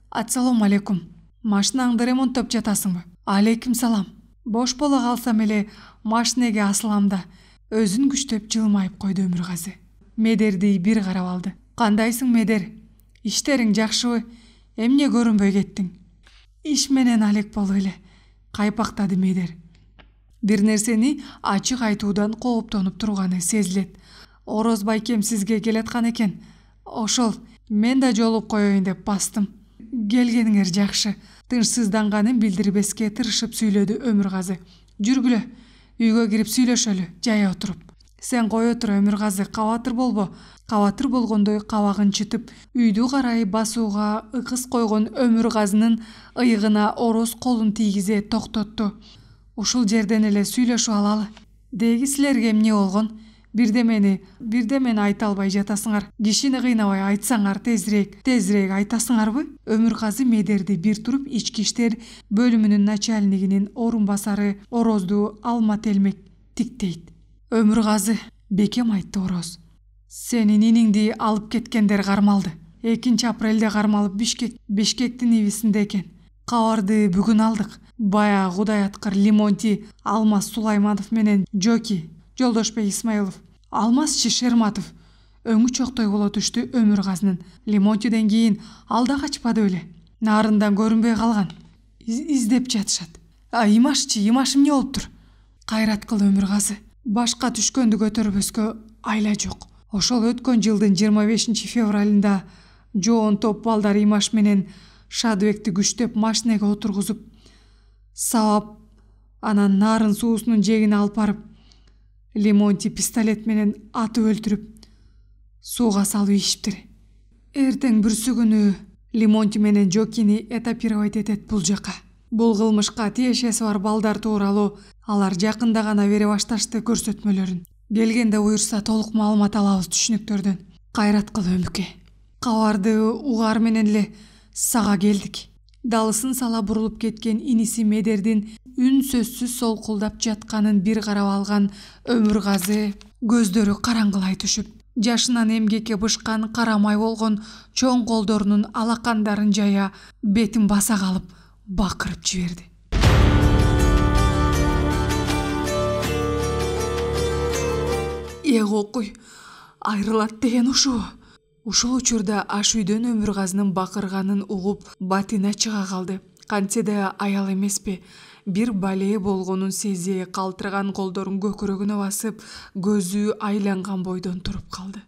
ассалому алейкум. Машинаңды ремонттоп жатасыңбы? Алейкум салам. Бош боло калсам эле машинеге асылам да. Өзүн күчтөп жылмайып койду Өмүргазы. Медерди бир карап алды. Кандайсың, Медер? Иштериң жакшыбы? Эмне көрүнбөй кеттиң? Иш менен алек болуп эле, кайпактады Медер. Бир нерсени ачык айтуудан кооптонуп турганы сезилет. Ороз байкем сизге келаткан экен. Ошол, мен да жолуп коеюн деп бастым. Келгениңер жакшы. Тынчсызданганын билдирбеске тырышып сүйлөдү Өмүргазы. Жүргүлө, үйгө кирип сүйлөшөлү, жая отуруп. Сен кой отур, Өмүргазы, кабатыр болбо. Кабатыр болгондой кабагын чытып, үйдү карай басууга ыкыс койгон Өмүргазынын ыйыгына Ороз колун тийгизе токтотту. Ушул жерден эле сүйлөшүп алалы. Деги силерге эмне болгон? Бирдемени айта албай жатасыңар. Кишини кыйнабай айтсаңар тезирээк айтасыңарбы? Өмүргазы Медерди бир туруп ички иштер бөлүмүнүн начальнигинин орун басары Орозду алма телмек тиктейт. Өмүргазы, бекем айтты Ороз. Сенин иниңди алып кеткендер кармалды. 2 апрелде кармалып Бишкектин ивисинде экен. Кабарды бүгүн алдык. Бая Кудай аткыр Лимонти, Алмаз Сулайманов менен Жоки, Жолдошбек Исмаилов, Алмазчы Шерматов өңү чоктой боло түштү Өмүргазынын. Лимонтиден кийин алда качпады беле. Нарындан көрүнбөй калган. Издеп жатышат. Имаш эмне болуптур? Кайрат кыл Өмүргазы. Башка түшкөндү көтөрбөскө айла жок. Ошол өткөн жылдын 25 февралында жоон топ балдар Имаш менен Шадыбекти күчтөп машинеге отургузуп, сабап, анан Нарын суусунун жегине алып барып, Лимонти пистолет менен атып өлтүрүп, сууга салып ийишиптир. Эртең бүрсү күнү Лимонти менен Жокини этапировать этет бул жака. Бул кылмышка тиешеси бар балдар тууралуу алар жакында гана бере башташты көрсөтмөлөрүн. Келгенде буюрса толук маалымат алабыз түшүнүктөрдөн. Кайрат кыл Өмүкө. Кабарды угаар менен эле сага келдик. Далысын сала бурулуп кеткен иниси Медердин үн сөзсүз солкулдап жатканын бир карап алган Өмүргазы көздөрү караңгылай түшүп, жашынан эмгекке бышкан карамай болгон чоң колдорунун алакандарын жая бетин баса калып бакырып жиберди. тиек окуй, айрылат деген ушул. Ушул учурда аш үйдөн Өмүргазынын бакырганын угуп Батина чыга калды. Кантсе да аял эмеспи. Бир балее болгонун сезе калтырган колдорун көкүрөгүнө басып, көзү айланган бойдон туруп калды.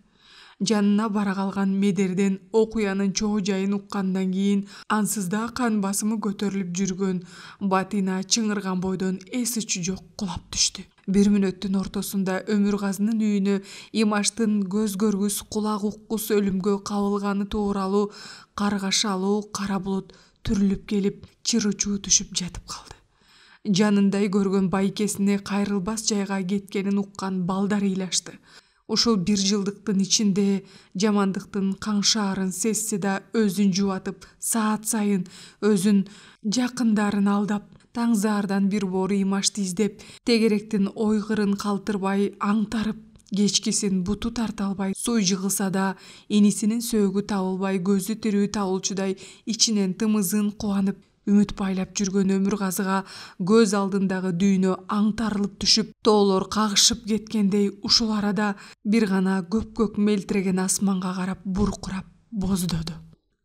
Жанына бара калган Медерден окуянын чоо жайын уккандан кийин ансыз да кан басымы көтөрүлүп жүргөн Батина чыңырган бойдон эс учу жок кулап түштү. Бир мүнөттүн ортосунда Өмүргазынын үйүнө Имаштын көз көргүс, кулак уккус өлүмгө кабылганы тууралуу каргашалуу кара булут түрүлүп келип, чырычуу түшүп жатып калды. Жанындай көргөн байкесине кайрылбас жайга кеткенин уккан балдар ыйлашты. Ушул бир жылдыктын ичинде жамандыктын каңшаарын сезсе да өзүн жубатып, саат сайын өзүн жакындарын алдап, таңзаардан бир боору Имашты издеп, тегеректин ойгырын калтырбай аңтарып, кечкисин буту тарта албай суу жыгылса да, инисинин сөөгү табылбай көзү тирүү табылчудай ичинен тымызын кубанып, үмүт байлап жүргөн Өмүргазыга көз алдындагы дүйнө аңтарылып түшүп, тоолор кагышып кеткендей ушул арада бир гана көк мелтиреген асманга карап буркурап боздоду.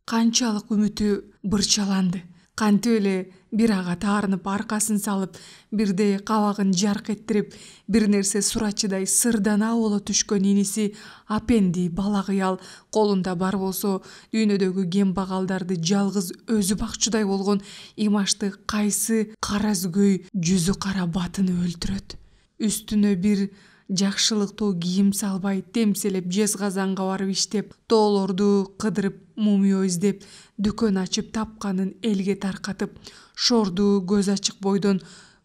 Канчалык үмүтү бырчаланды. Кантип эле бир ага таарынып аркасын салып, бирде кабагын жарк эттирип, бир нерсе сурачыдай сырдана боло түшкөн иниси апенди бала кыял колунда бар болсо, дүйнөдөгү кембагалдарды жалгыз өзү бакчудай болгон Имашты кайсы каразгөй жүзү кара батыны өлтүрөт. Үстүнө бир жакшылыктуу кийим салбай, темселеп жезказанга барып иштеп, тоолорду кыдырып, мумио издеп, дүкөн ачып тапканын элге таркатып, шорду көз ачык бойдон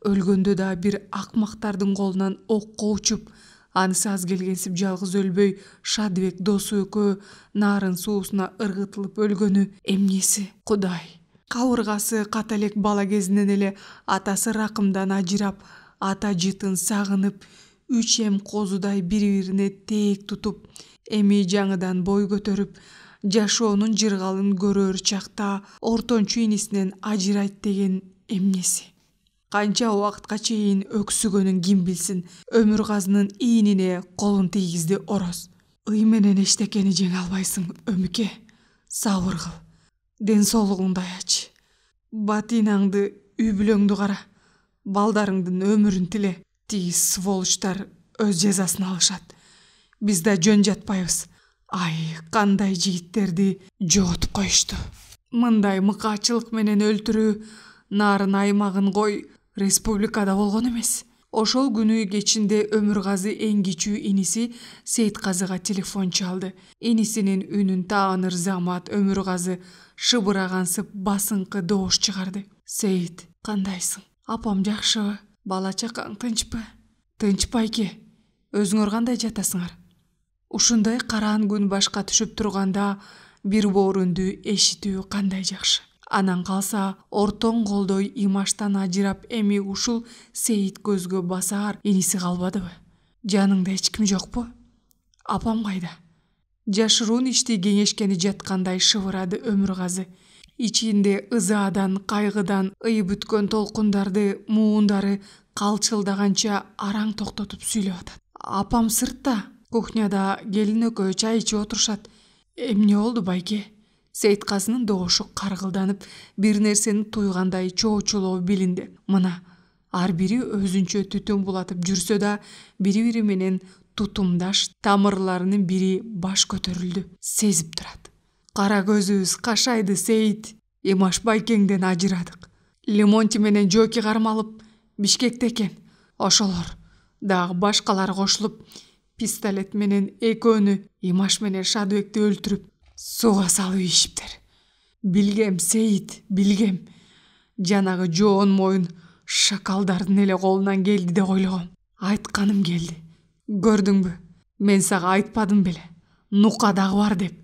өлгөндө да бир акмактардын колунан окко учуп, анысы аз келгенсип жалгыз өлбөй, Шадыбек досу экөө нарын суусуна ыргытылып өлгөнү эмнеси, Кудай. Кабыргасы ката элек бала кезинен эле атасы ракымдан ажырап, ата жытын сагынып, үч эм козудай бири-бирине тээк тутуп, эми жаңыдан бой көтөрүп, жашоонун жыргалын көрөр чакта ортончу инисинен ажырайт деген эмнеси. Канча убакытка чейин өксүгөнүн ким билсин, Өмүргазынын ийнине колун тийгизди ороз. Ый менен эчтекени жеңе албайсың, Өмүке. Сабыр кыл. Ден соолугуңду аяч. Батинаңды, үй бүлөңдү кара. Балдарыңдын өмүрүн тиле. Тиги сволочтар өз жазасын алышат. Биз да жөн жатпайбыз. Ай, кандай жигиттерди жоготуп коюшту. Мындай мыкаачылык менен өлтүрүү нарын аймагын кой, республикада болгон эмес. Ошол күнү кечинде Өмүргазы эң кичүү иниси Сейитказыга телефон чалды. Инисинин үнүн тааныр замат Өмүргазы шыбырагансып басыңкы добуш чыгарды. Сейит, кандайсың? Апам жакшыбы? Бала чакаң тынчпы? Тынч байке. Өзүңөр кандай жатасыңар? Ушундай караан күн башка түшүп турганда бир боор үндү эшитүү кандай жакшы. Анан калса ортоң колдой Имаштан ажырап эми ушул Сейит көзгө басаар иниси калбадыбы? Жаныңда эч ким жокпу? Апам кайда? Жашыруун ишти кеңешкени жаткандай шыбырады Өмүргазы. Ичинде ызаадан, кайгыдан ый бүткөн толкундарды муундары калчылдаганча араң токтотуп сүйлөп атат. Апам сыртта, кухняда келин экөө чай ичип отурушат. Эмне болду байке? Сейитказынын добушу каргылданып, бир нерсени туйгандай чоочулоо билинди. Мына, ар бири өзүнчө түтүн булатып жүрсө да, бири-бири менен тутумдаш, тамырларынын бири баш көтөрүлдү, сезип турат. Кара көзүбүз кашайды, Сейит. Имаш байкеңден ажырадык. Лемонти менен Жоки кармалып Бишкекте экен. Ошолор дагы башкалар кошулуп, пистолет менен экөөнү, Имаш менен Шадыбекти өлтүрүп, сууга салып ийишиптер. Билгем, Сейит, билгем. Жанагы жоон моюн шакалдардын эле колунан келди деп ойлогом. Айтканым келди. Көрдүңбү? Мен сага айтпадым беле. Нука дагы бар деп.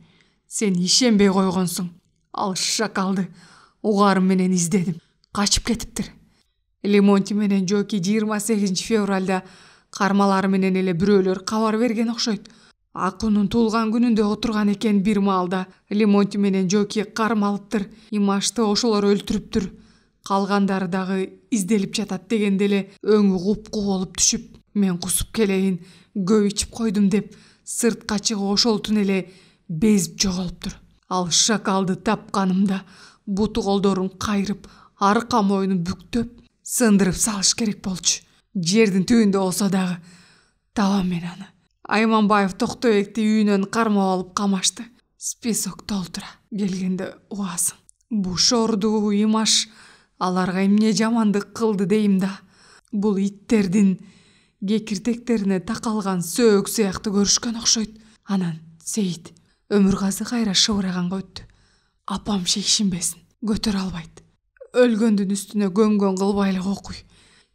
Сен ишенбей койгонсуң. Ал шакалды угарым менен издедим. Качып кетиптир. Лемонти менен Жоки 28 февралда кармалары менен эле бирөөлөр кабар берген окшойт. Акунун туулган күнүндө отурган экен бир маалда. Лемонти менен Жоки кармалыптыр. Имашты ошолор өлтүрүптүр. Калгандары дагы изделип жатат дегенде эле өңү купку болуп түшүп, мен кусуп келейин, көп ичип койдум деп сыртка чыгып ошолтун эле безип жоголуптур. Ал шакалды тапканымда буту колдорун кайрып, арка моюнун бүктөп, сындырып салыш керек болчу. Жердин түбүндө болсо дагы табам мен аны. Айманбаев Токтобекти үйүнөн кармап алып камашты. Список толтура. Келгенде угасың. Бу шорду Имаш аларга эмне жамандык кылды дейм да. Бул иттердин кекиртектерине такалган сөөк сыяктуу көрүшкөн окшойт. Анан Сейит Өмүргазы кайра шыбыраганга өттү. Апам шекшинбесин, көтөрө албайт. Өлгөндүн үстүнө көмгөн кылбай эле окуй.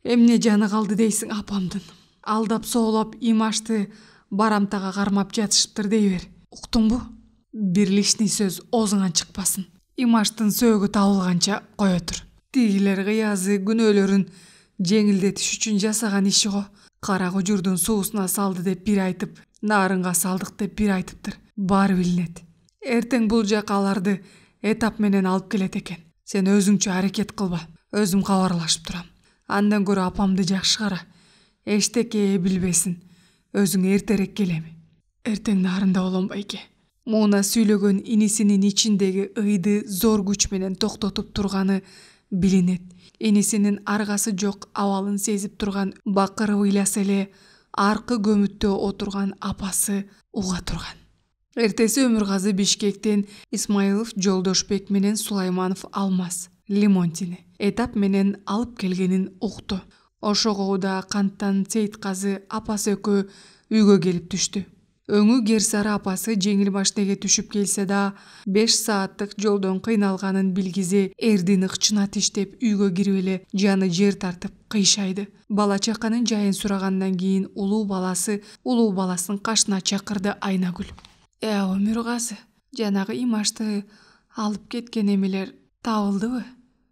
Эмне жаны калды дейсиң апамдын? Алдап соолап Имашты барамтага кармап жатышыптыр дей бер. Уктуңбу? Бир лишний сөз оозуңан чыкпасын. Имаштын сөөгү табылганча кое тур. Тигилер кыязы күнөөлөрүн жеңилдетиш үчүн жасаган иши го. Кара кужурдун суусуна салды деп бир айтып, нарынга салдык деп бир айтыптыр. Баары билинет. Эртең бул жака аларды этап менен алып келет экен. Сен өзүңчө аракет кылба. Өзүм кабарлашып турам. Андан көрө апамды жакшы кара. Эчтеке билбесин. Өзүң эртерээк келеми. Эртең нарында болом байке. Муна сүйлөгөн инисинин ичиндеги ыйды зор күч менен токтотуп турганы билинет. Инисинин аргасы жок абалын сезип турган бакырып ыйласа эле аркы көмүттө отурган апасы уга турган. Эртеси Өмүргазы Бишкектен Исмаилов Жолдошбек менен Сулайманов Алмаз Лимонтини этап менен алып келгенин укту. Ошого да канттан Сейитказы апасы экөө үйгө келип түштү. Өңү Герсара апасы жеңил машинеге түшүп келсе да 5 сааттык жолдон кыйналганын билгизе эрдин ыкчына тиштеп үйгө кирип эле жаны жер тартып кыйшайды. Бала чаканын жайын сурагандан кийин улуу баласын кашына чакырды Айнагүл. Өмүргазы, жанагы Имашты алып кеткен эмелер табылдыбы?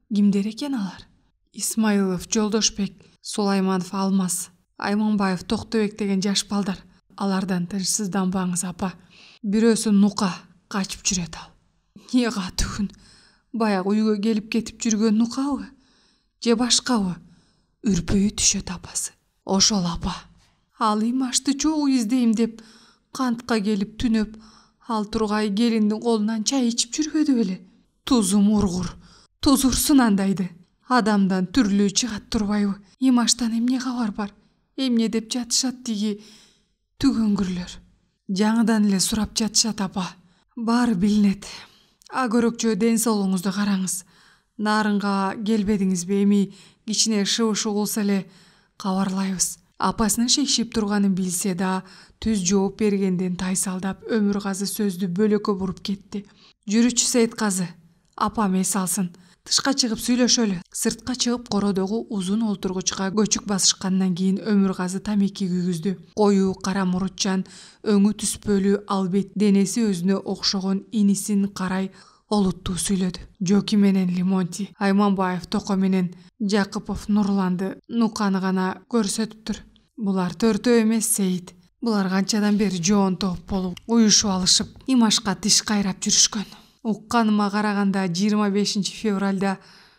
Кимдер экен алар? Исмаилов Жолдошбек, Сулайманов Алмаз, Айманбаев Токтобек деген жаш балдар. Алардан тынчсызданбаңыз апа. Бирөөсү Нука качып жүрөт ал. Эмне катуун? Баягы үйгө келип кетип жүргөн Нукабы? Же башкабы? Үрпөйү түшөт апасы. Ошол апа. Ал Имашты чогуу издейм деп кантка келип түнөп, ал тургай келиндин колунан чай ичип жүрбөдү беле? Тузум ургур, тузурсун андайды. Адамдан түрлүү чыгат турбайбы? Имаштан эмне кабар бар? Эмне деп жатышат тиги түгөнгүрлөр. Жаңыдан эле сурап жатышат апа. Баары билинет. Көрөкчө ден соолугуңузду караңыз. Нарынга келбедиңизби? Эми кичине шыбышы болсо эле кабарлайбыз. Апасынын шекшип турганын билсе да, түз жооп бергенден тайсалдап Өмүргазы сөздү бөлөккө буруп кетти. Жүрүчү Сейитказы, апам эс алсын. Тышка чыгып сүйлөшөлү. Сыртка чыгып кородогу узун олтургучка көчүк басышкандан кийин Өмүргазы тамеки күйгүздү. Коюу кара мурутчан, өңү түспөлүү албет, денеси өзүнө окшогон инисин карай олуттуу сүйлөдү. Жоки менен Лимонти, Айманбаев Токо менен Жакыпов Нурланды, Нуканы гана көрсөтүптүр. Булар төртөө эмес Сейит. Булар канчадан бери жоон топ болуп, уюшуп алышып, Имашка тиш кайрап жүрүшкөн. Укканыма караганда 25 февралда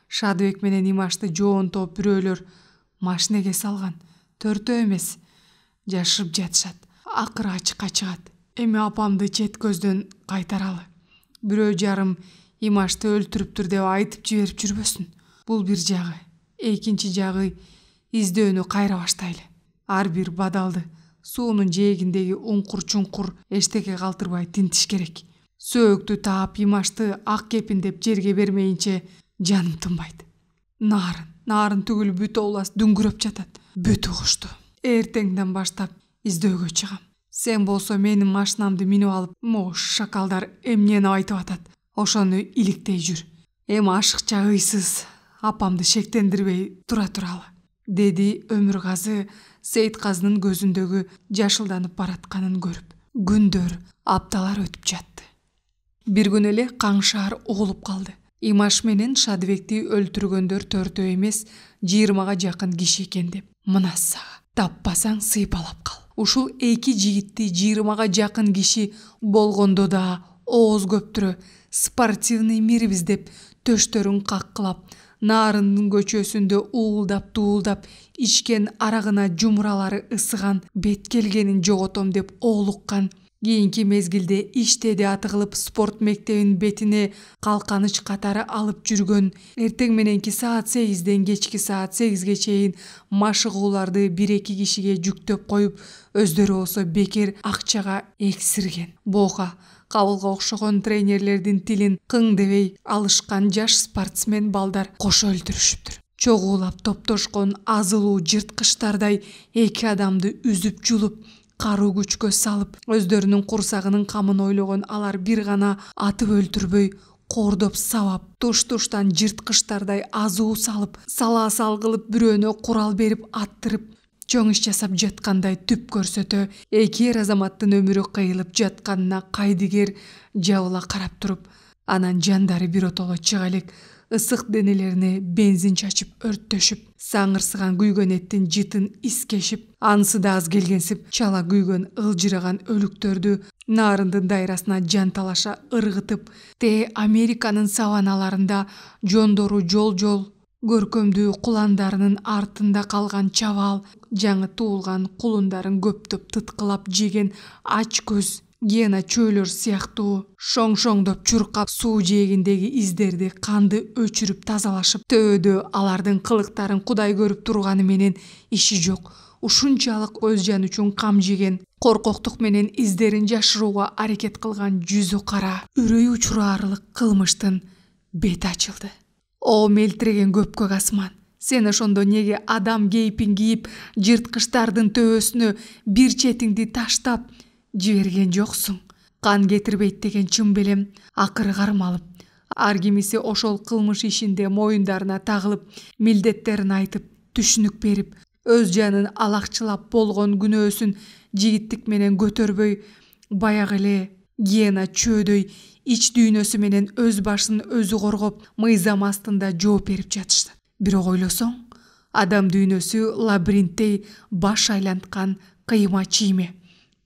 Шадыбек менен Имашты жоон топ бирөөлөр машинеге салган. Төртөө эмес, жашырып жатышат. Акыры ачыкка чыгат. Эми апамды чет көздөн кайтаралы. Бирөө жарым Имашты өлтүрүптүр деп айтып жиберип жүрбөсүн. Бул бир жагы. Экинчи жагы издөөнү кайра баштайлы. Ар бир бадалды суунун жээгиндеги уңкур-чуңкур эчтеке калтырбай тинтиш керек. Сөөктү таап Имашты ак кепиндеп жерге бермейинче жаным тынбайт. Нарын түгүл бүт область дүңгүрөп жатат. Бүт угушту. Эртеңден баштап издөөгө чыгам. Сен болсо менин машинамды минип алып, мош шакалдар эмнени айтып атат. Ошону иликтей жүр. Эми ашыкча ыйсыз апамды шектендирбей тура туралы, деди Өмүргазы Сейитказынын көзүндөгү жашылданып баратканын көрүп. Күндөр, апталар өтүп жатты. Бир күн эле Каңшаар угулуп калды. Имаш менен Шадыбекти өлтүргөндөр төртөө эмес 20га жакын киши экен деп. Мына сага таппасаң сыйпалап кал. Ушул эки жигитти 20га жакын киши болгондо да ооз көптүрө спортивный мирбиз деп төштөрүн каккылап, Нарындын көчөсүндө уулдап дуулдап ичкен арагына жумуралары ысыган, бет келгенин жоготом деп оолуккан. Кийинки мезгилде иштеди атыгылып спорт мектебинин бетине калканыч катары алып жүргөн. Эртең мененки саат 8ден кечки саат 8ге чейин машыгууларды 1-2 кишиге жүктөп коюп, өздөрү болсо бекер акчага эксирген. Бока кабылга окшогон тренерлердин тилин кың дебей алышкан жаш спортсмен балдар кошо өлтүрүшүптүр. Чогуулап топтошкон азылуу жырткычтардай эки адамды үзүп жулуп, каруу күчкө салып, өздөрүнүн курсагынын камын ойлогон алар бир гана атып өлтүрбөй, кордоп сабап, туш-туштан жырткычтардай азуу салып, салаасал кылып бирөөнө курал берип аттырып, чоң иш жасап жаткандай түп көрсөтө, эки эр азаматтын өмүрү кыйылып жатканына кайдыгер жабыла карап туруп, анан жандары биротоло чыга элек ысык денелерине бензин чачып өрттөшүп, саңырсыган күйгөн эттин жытын искешип, анысы да аз келгенсип чала күйгөн ылжыраган өлүктөрдү Нарындын дайрасына жанталаша ыргытып, Американын саваналарында жондору жол-жол көркөмдүү куландарынын артында калган чабаал, жаңы туулган кулундарын көптөп тыткылап жеген ач көз гиена чөйлөр сыяктуу шоң-шоңдоп чуркап суу жээгиндеги издерди канды өчүрүп тазалашып, төбөдө алардын кылыктарын Кудай көрүп турганы менен иши жок. Ушунчалык өз жаны үчүн кам жеген, коркоктук менен издерин жашырууга аракет кылган жүзү кара, үрөй учураарлык кылмыштын бети ачылды. О мелтиреген көпкөк асман, сен ошондо неге адам кейпин кийип, жырткычтардын төбөсүнө бир четиңди таштап жиберген жоксуң? Кан кетирбейт деген чын белем акыры кармалып, ар кимиси ошол кылмыш ишинде моюндарына тагылып, милдеттерин айтып, түшүнүк берип, өз жанын алакчылап болгон күнөөсүн жигиттик менен көтөрбөй, баягы эле гиена чөөдөй ич дүйнөсү менен өз башын өзү коргоп, мыйзам астында жооп берип жатышты. Бирок ойлосоң, адам дүйнөсү лабиринттей баш айланткан кыйма чийме.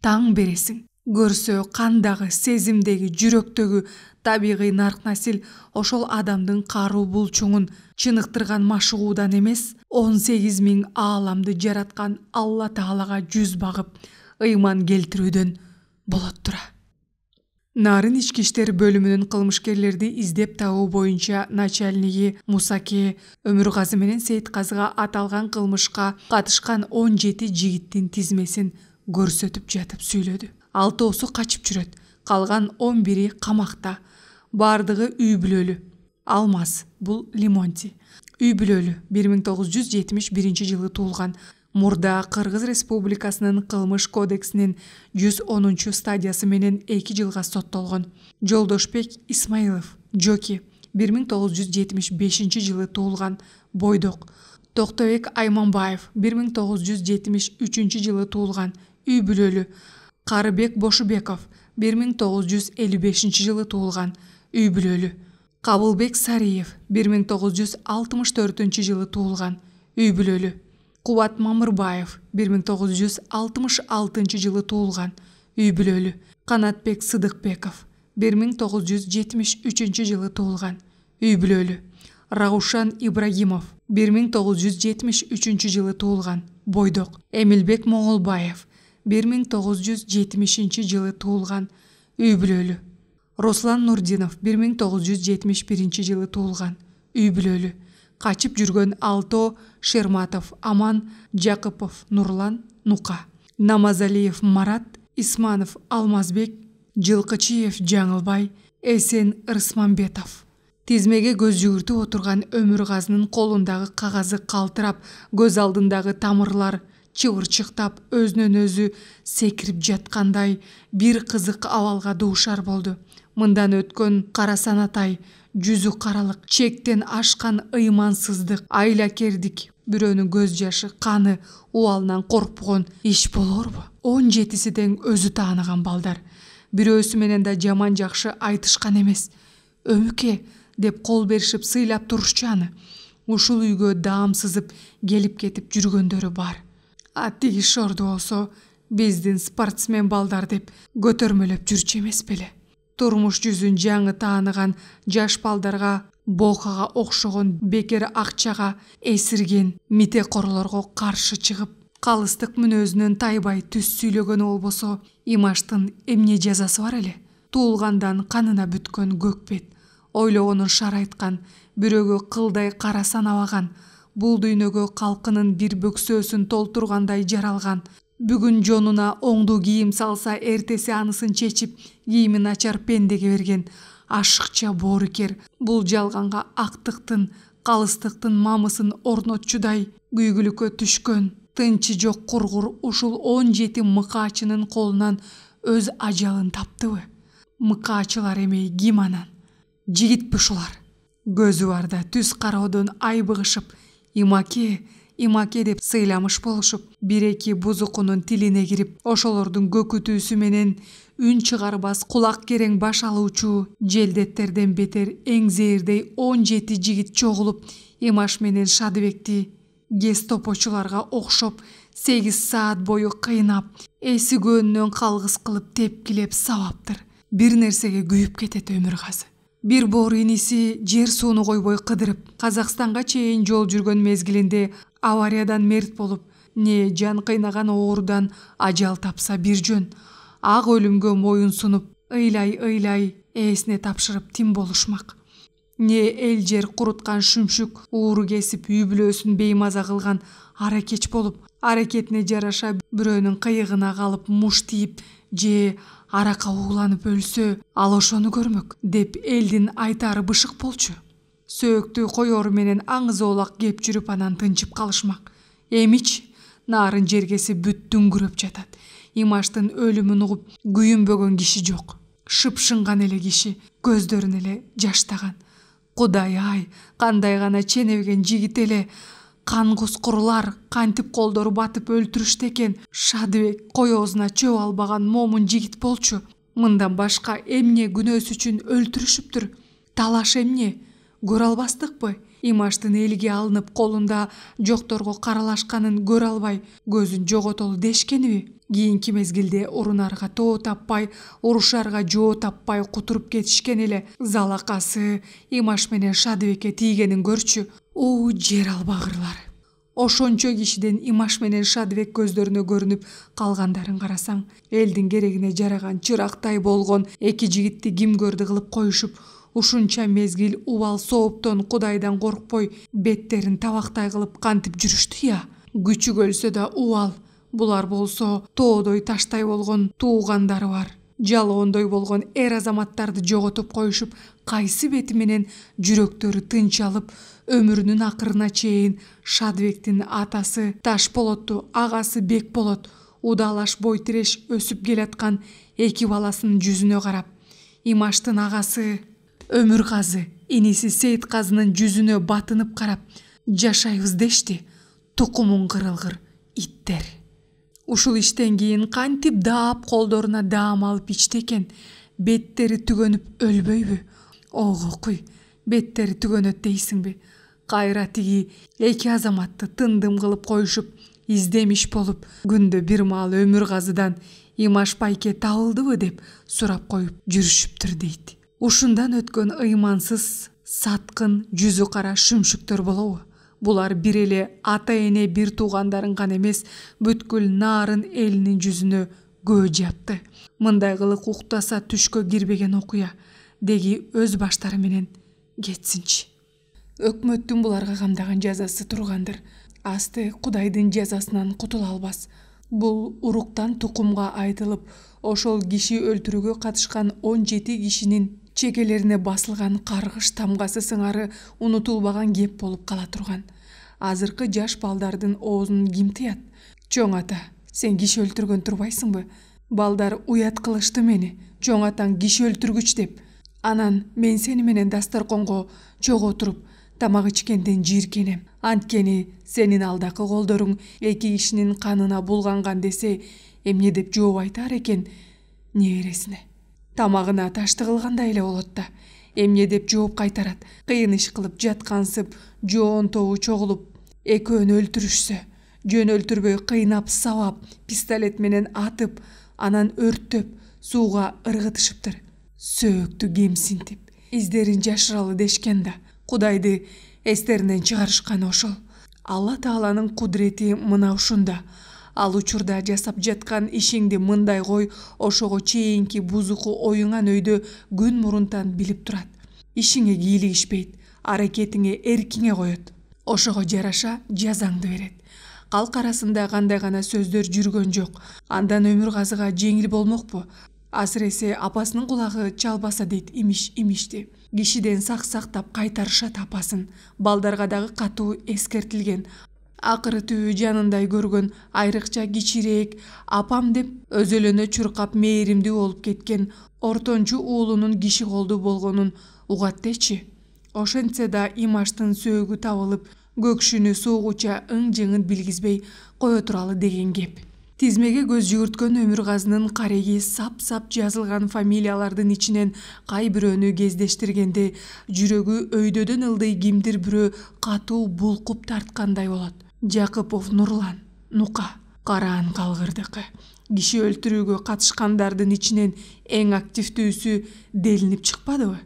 Таң бересиң, көрсө кандагы, сезимдеги, жүрөктөгү табигый нарк-насил ошол адамдын каруу булчуңун чыныктырган машыгуудан эмес, 18.000 ааламды жараткан Алла Таалага жүз багып, ыйман келтирүүдөн болот тура. Нарын ички иштер бөлүмүнүн кылмышкерлерди издеп табуу боюнча начальниги Мусаке Өмүргазы менен Сейитказыга аталган кылмышка катышкан 17 жигиттин тизмесин көрсөтүп жатып сүйлөдү. 6оосу качып жүрөт, калган 11-и камакта. Бардыгы үй бүлөлүү. Алмаз, бул Лимонти. Үй бүлөлүү, 1971 жылы туулган. Мурда Кыргыз Республикасынын кылмыш кодексинин 110 стадиясы менен 2 жылга соттолгон. Жолдошбек Исмаилов, Жоки, 1975 жылы туулган. Бойдок. Токтобек Айманбаев, 1973 жылы туулган. Үй бүлөлүү. Карыбек Бошубеков, 1955 жылы туулган. Үй бүлөлүү. Кабылбек Сариев, 1964 жылы туулган. Үй бүлөлүү. Кубат Мамырбаев, 1966 жылы туулган. Үй бүлөлүү. Канатбек Сыдыкбеков, 1973 жылы туулган. Үй бүлөлүү. Раушан Ибрагимов, 1973 жылы туулган. Бойдок. Эмилбек Моңолбаев, 1970 жылы туулган. Үй бүлөлүү. Руслан Нурдинов, 1971 жылы туулган. Үй бүлөлүү. Качып жүргөн Алто Шерматов Аман, Жакыпов Нурлан Нука, Намазалиев Марат, Исманов Алмазбек, Жылкычиев Жаңылбай, Эсен Рысманбетов. Тизмеге көз жүгүртүп отурган Өмүргазынын колундагы кагазы калтырап, көз алдындагы тамырлар чыбырчыктап, өзүнөн өзү секирип жаткандай бир кызык абалга дуушар болду. Мындан өткөн карасанатай, жүзү каралык, чектен ашкан ыймансыздык, айлакердик, бирөөнүн көз жашы, каны, убалынан коркпогон иш болорбу? 17-си тең өзү тааныган балдар. Бирөөсү менен да жаман жакшы айтышкан эмес. Өмүке деп кол беришип сыйлап турушчу аны. Ушул үйгө даам сызып келип кетип жүргөндөрү бар. Тиги шорду болсо биздин спортсмен балдар деп көтөрмөлөп жүрчү эмес беле. Турмуш жүзүн жаңы тааныган жаш балдарга Бохага окшогон бекер акчага эсирген митекорлорго каршы чыгып, калыстык мүнөзүнөн тайбай түз сүйлөгөнү болбосо, Имаштын эмне жазасы бар эле? Туулгандан канына бүткөн көкбет, ойлогонун шар айткан, бирөөгө кылдай кара санабаган, бул дүйнөгө калкынын бир бөксөөсүн толтургандай жаралган, бүгүн жонуна оңду кийим салса, эртеси анысын чечип, кийими начар пендеге берген ашыкча боорукер, бул жалганга актыктын, калыстыктын мамысын орнотчудай күйгүлүккө түшкөн, тынчы жок кургур ушул 17 мыкаачынын колунан өз ажалын таптыбы? Мыкаачылар эмей ким анан? Жигитпи ушулар? Көзү барда түз кароодон айбыгышып, имаке деп сыйламыш болушуп, бир-эки бузукунун тилине кирип, ошолордун көкүтүүсү менен үн чыгарбас кулак керең баш алуучу желдеттерден бетер эң зээрдей 17 жигит чогулуп, Имаш менен Шадыбекти гестопочуларга окшоп 8 саат бою кыйнап, эси көөнүнөн калгыс кылып тепкилеп сабаптыр. Бир нерсеге күйүп кетет Өмүргазы. Бир боор иниси жер сууну койбой кыдырып, Казакстанга чейин жол жүргөн мезгилинде авариядан мерт болуп, не жан кыйнаган оорудан ажал тапса бир жөн. Ак өлүмгө моюн сунуп, ыйлай эсине тапшырып тим болушмак. Не эл жер куруткан шүмшүк ууру кесип үй бүлөсүн беймаза кылган аракеч болуп, аракетине жараша бирөөнүн кыйыгына калып муш тийип, же арака ууланып өлсө, ал ошону көрмөк деп элдин айтары бышык болчу. Сөөктү коёру менен аңыз оолак кеп жүрүп, анан тынчып калышмак. Эмич нарын жергеси бүт дүңгүрөп жатат. Имаштын өлүмүн угуп күйүнбөгөн киши жок. Шыпшынган эле киши, көздөрүн эле жаштаган. Кудай ай, кандай гана ченебеген жигит эле. Кан кускурлар кантип колдору батып өлтүрүштү экен. Шадыбек коёзуна чөп албаган момун жигит болчу. Мындан башка эмне күнөөсү үчүн өлтүрүшүптүр? Талаш эмне? Көрө албастыкпы? Имаштын элге алынып колунда жокторго каралашканын көрө албай, көзүн жоготолу дешкениби? Кийинки мезгилде урунарга тоо таппай, урушарга жоо таппай кутуруп кетишкен эле. Залакасы Имаш менен Шадыбекке тийгенин көрчү. Жер албагырлар. Ошончо кишиден Имаш менен Шадыбек көздөрүнө көрүнүп калгандарын карасаң, элдин керегине жараган чырактай болгон эки жигитти ким көрдү кылып коюшуп, ушунча мезгил убал сооптон Кудайдан коркпой, беттерин табактай кылып кантип жүрүштү я? Күчү өлсө да убал. Булар болсо тоодой таштай болгон туугандары бар. Жалоондой болгон эр азаматтарды жоготуп коюшуп, кайсы бети менен жүрөктөрү тынчалып, өмүрүнүн акырына чейин Шадыбектин атасы Ташполотту, агасы Бекболот удалаш бой тиреш өсүп келаткан эки баласынын жүзүнө карап, Имаштын агасы Өмүргазы, иниси Сейитказынын жүзүнө батынып карап, жашайбыз дешти, тукумун кырылгыр иттер. Ушул иштен кийин кантип даап колдоруна даам алып ичти экен, беттери түгөнүп өлбөйбү? Ого куй, беттери түгөнөт дейсиңби? Кайра тиги эки азаматты тындым кылып коюшуп, издемиш болуп, күндө бир маал Өмүргазыдан Имаш пайке табылдыбы деп сурап коюп жүрүшүптүр дейт. Ушундан өткөн ыймансыз, саткын, жүзү кара шүмшүктөр болобу? Булар бир эле ата эне бир туугандарын гана эмес, бүткүл нарын элинин жүзүнө көө жапты. Мындай кылык уктаса түшкө кирбеген окуя. Деги өз баштары менен кетсинчи. Өкмөттүн буларга камдаган жазасы тургандыр. Асты Кудайдын жазасынан кутула албас. Бул уруктан тукумга айтылып, ошол киши өлтүрүүгө катышкан 17 кишинин чекелерине басылган каргыш тамгасы сыңары унутулбаган кеп болуп кала турган. Азыркы жаш балдардын оозун ким тыят? Чоң ата, сен киши өлтүргөн турбайсыңбы? Балдар уят кылышты мени, чоң атаң киши өлтүргүч деп. Анан мен сени менен дасторконго чогуу отуруп, тамак ичкенден жийиркенем. Анткени сенин алдакы колдоруң эки кишинин канына булганган десе, эмне деп жооп айтар экен небересине? Тамагына ташты кылгандай эле болот да. Эмне деп жооп кайтарат? Кыйын иш кылып жаткансып, жоон тобу чогулуп, экөөнү өлтүрүшсө, жөн өлтүрбөй кыйнап сабап, пистолет менен атып, анан өрттөп, сууга ыргытышыптыр. Сөөктү кемсинтип, издерин жашыралы дешкен да. Кудайды эстеринен чыгарышкан ошол. Алла Тааланын кудурети мына ушунда. Ал учурда жасап жаткан ишиңди мындай кой, ошого чейинки бузуку оюңан өйдө күн мурунтан билип турат. Ишиңе кийлигишпейт, аракетиңе эркиңе коет. Ошого жараша жазаңды берет. Калк арасында кандай гана сөздөр жүргөн жок. Андан Өмүргазыга жеңил болмокпу? Асыресе апасынын кулагы чалбаса дейт имишти. Кишиден сак-сактап кайтарышат апасын. Балдарга дагы катуу эскертилген. Акыры түбү жанындай көргөн, айрыкча кичирээк апам деп өзөлөнө чуркап мээримдүү болуп кеткен ортончу уулунун киши колдуу болгонун угаттечи. Ошентсе да Имаштын сөөгү табылып, көкшүнү суугуча ың-жыңын билгизбей кое туралы деген кеп. Тизмеге көз жүгүрткөн Өмүргазынын кареги сап-сап жазылган фамилиялардын ичинен кай бирөөнү кездештиргенде жүрөгү өйдөдөн ылдый кимдир бирөө катуу булкуп тарткандай болот. Жакыпов Нурлан, Нука, Караан Калгырдыкы. Киши өлтүрүүгө катышкандардын ичинен эң активдүүсү делинип чыкпадыбы?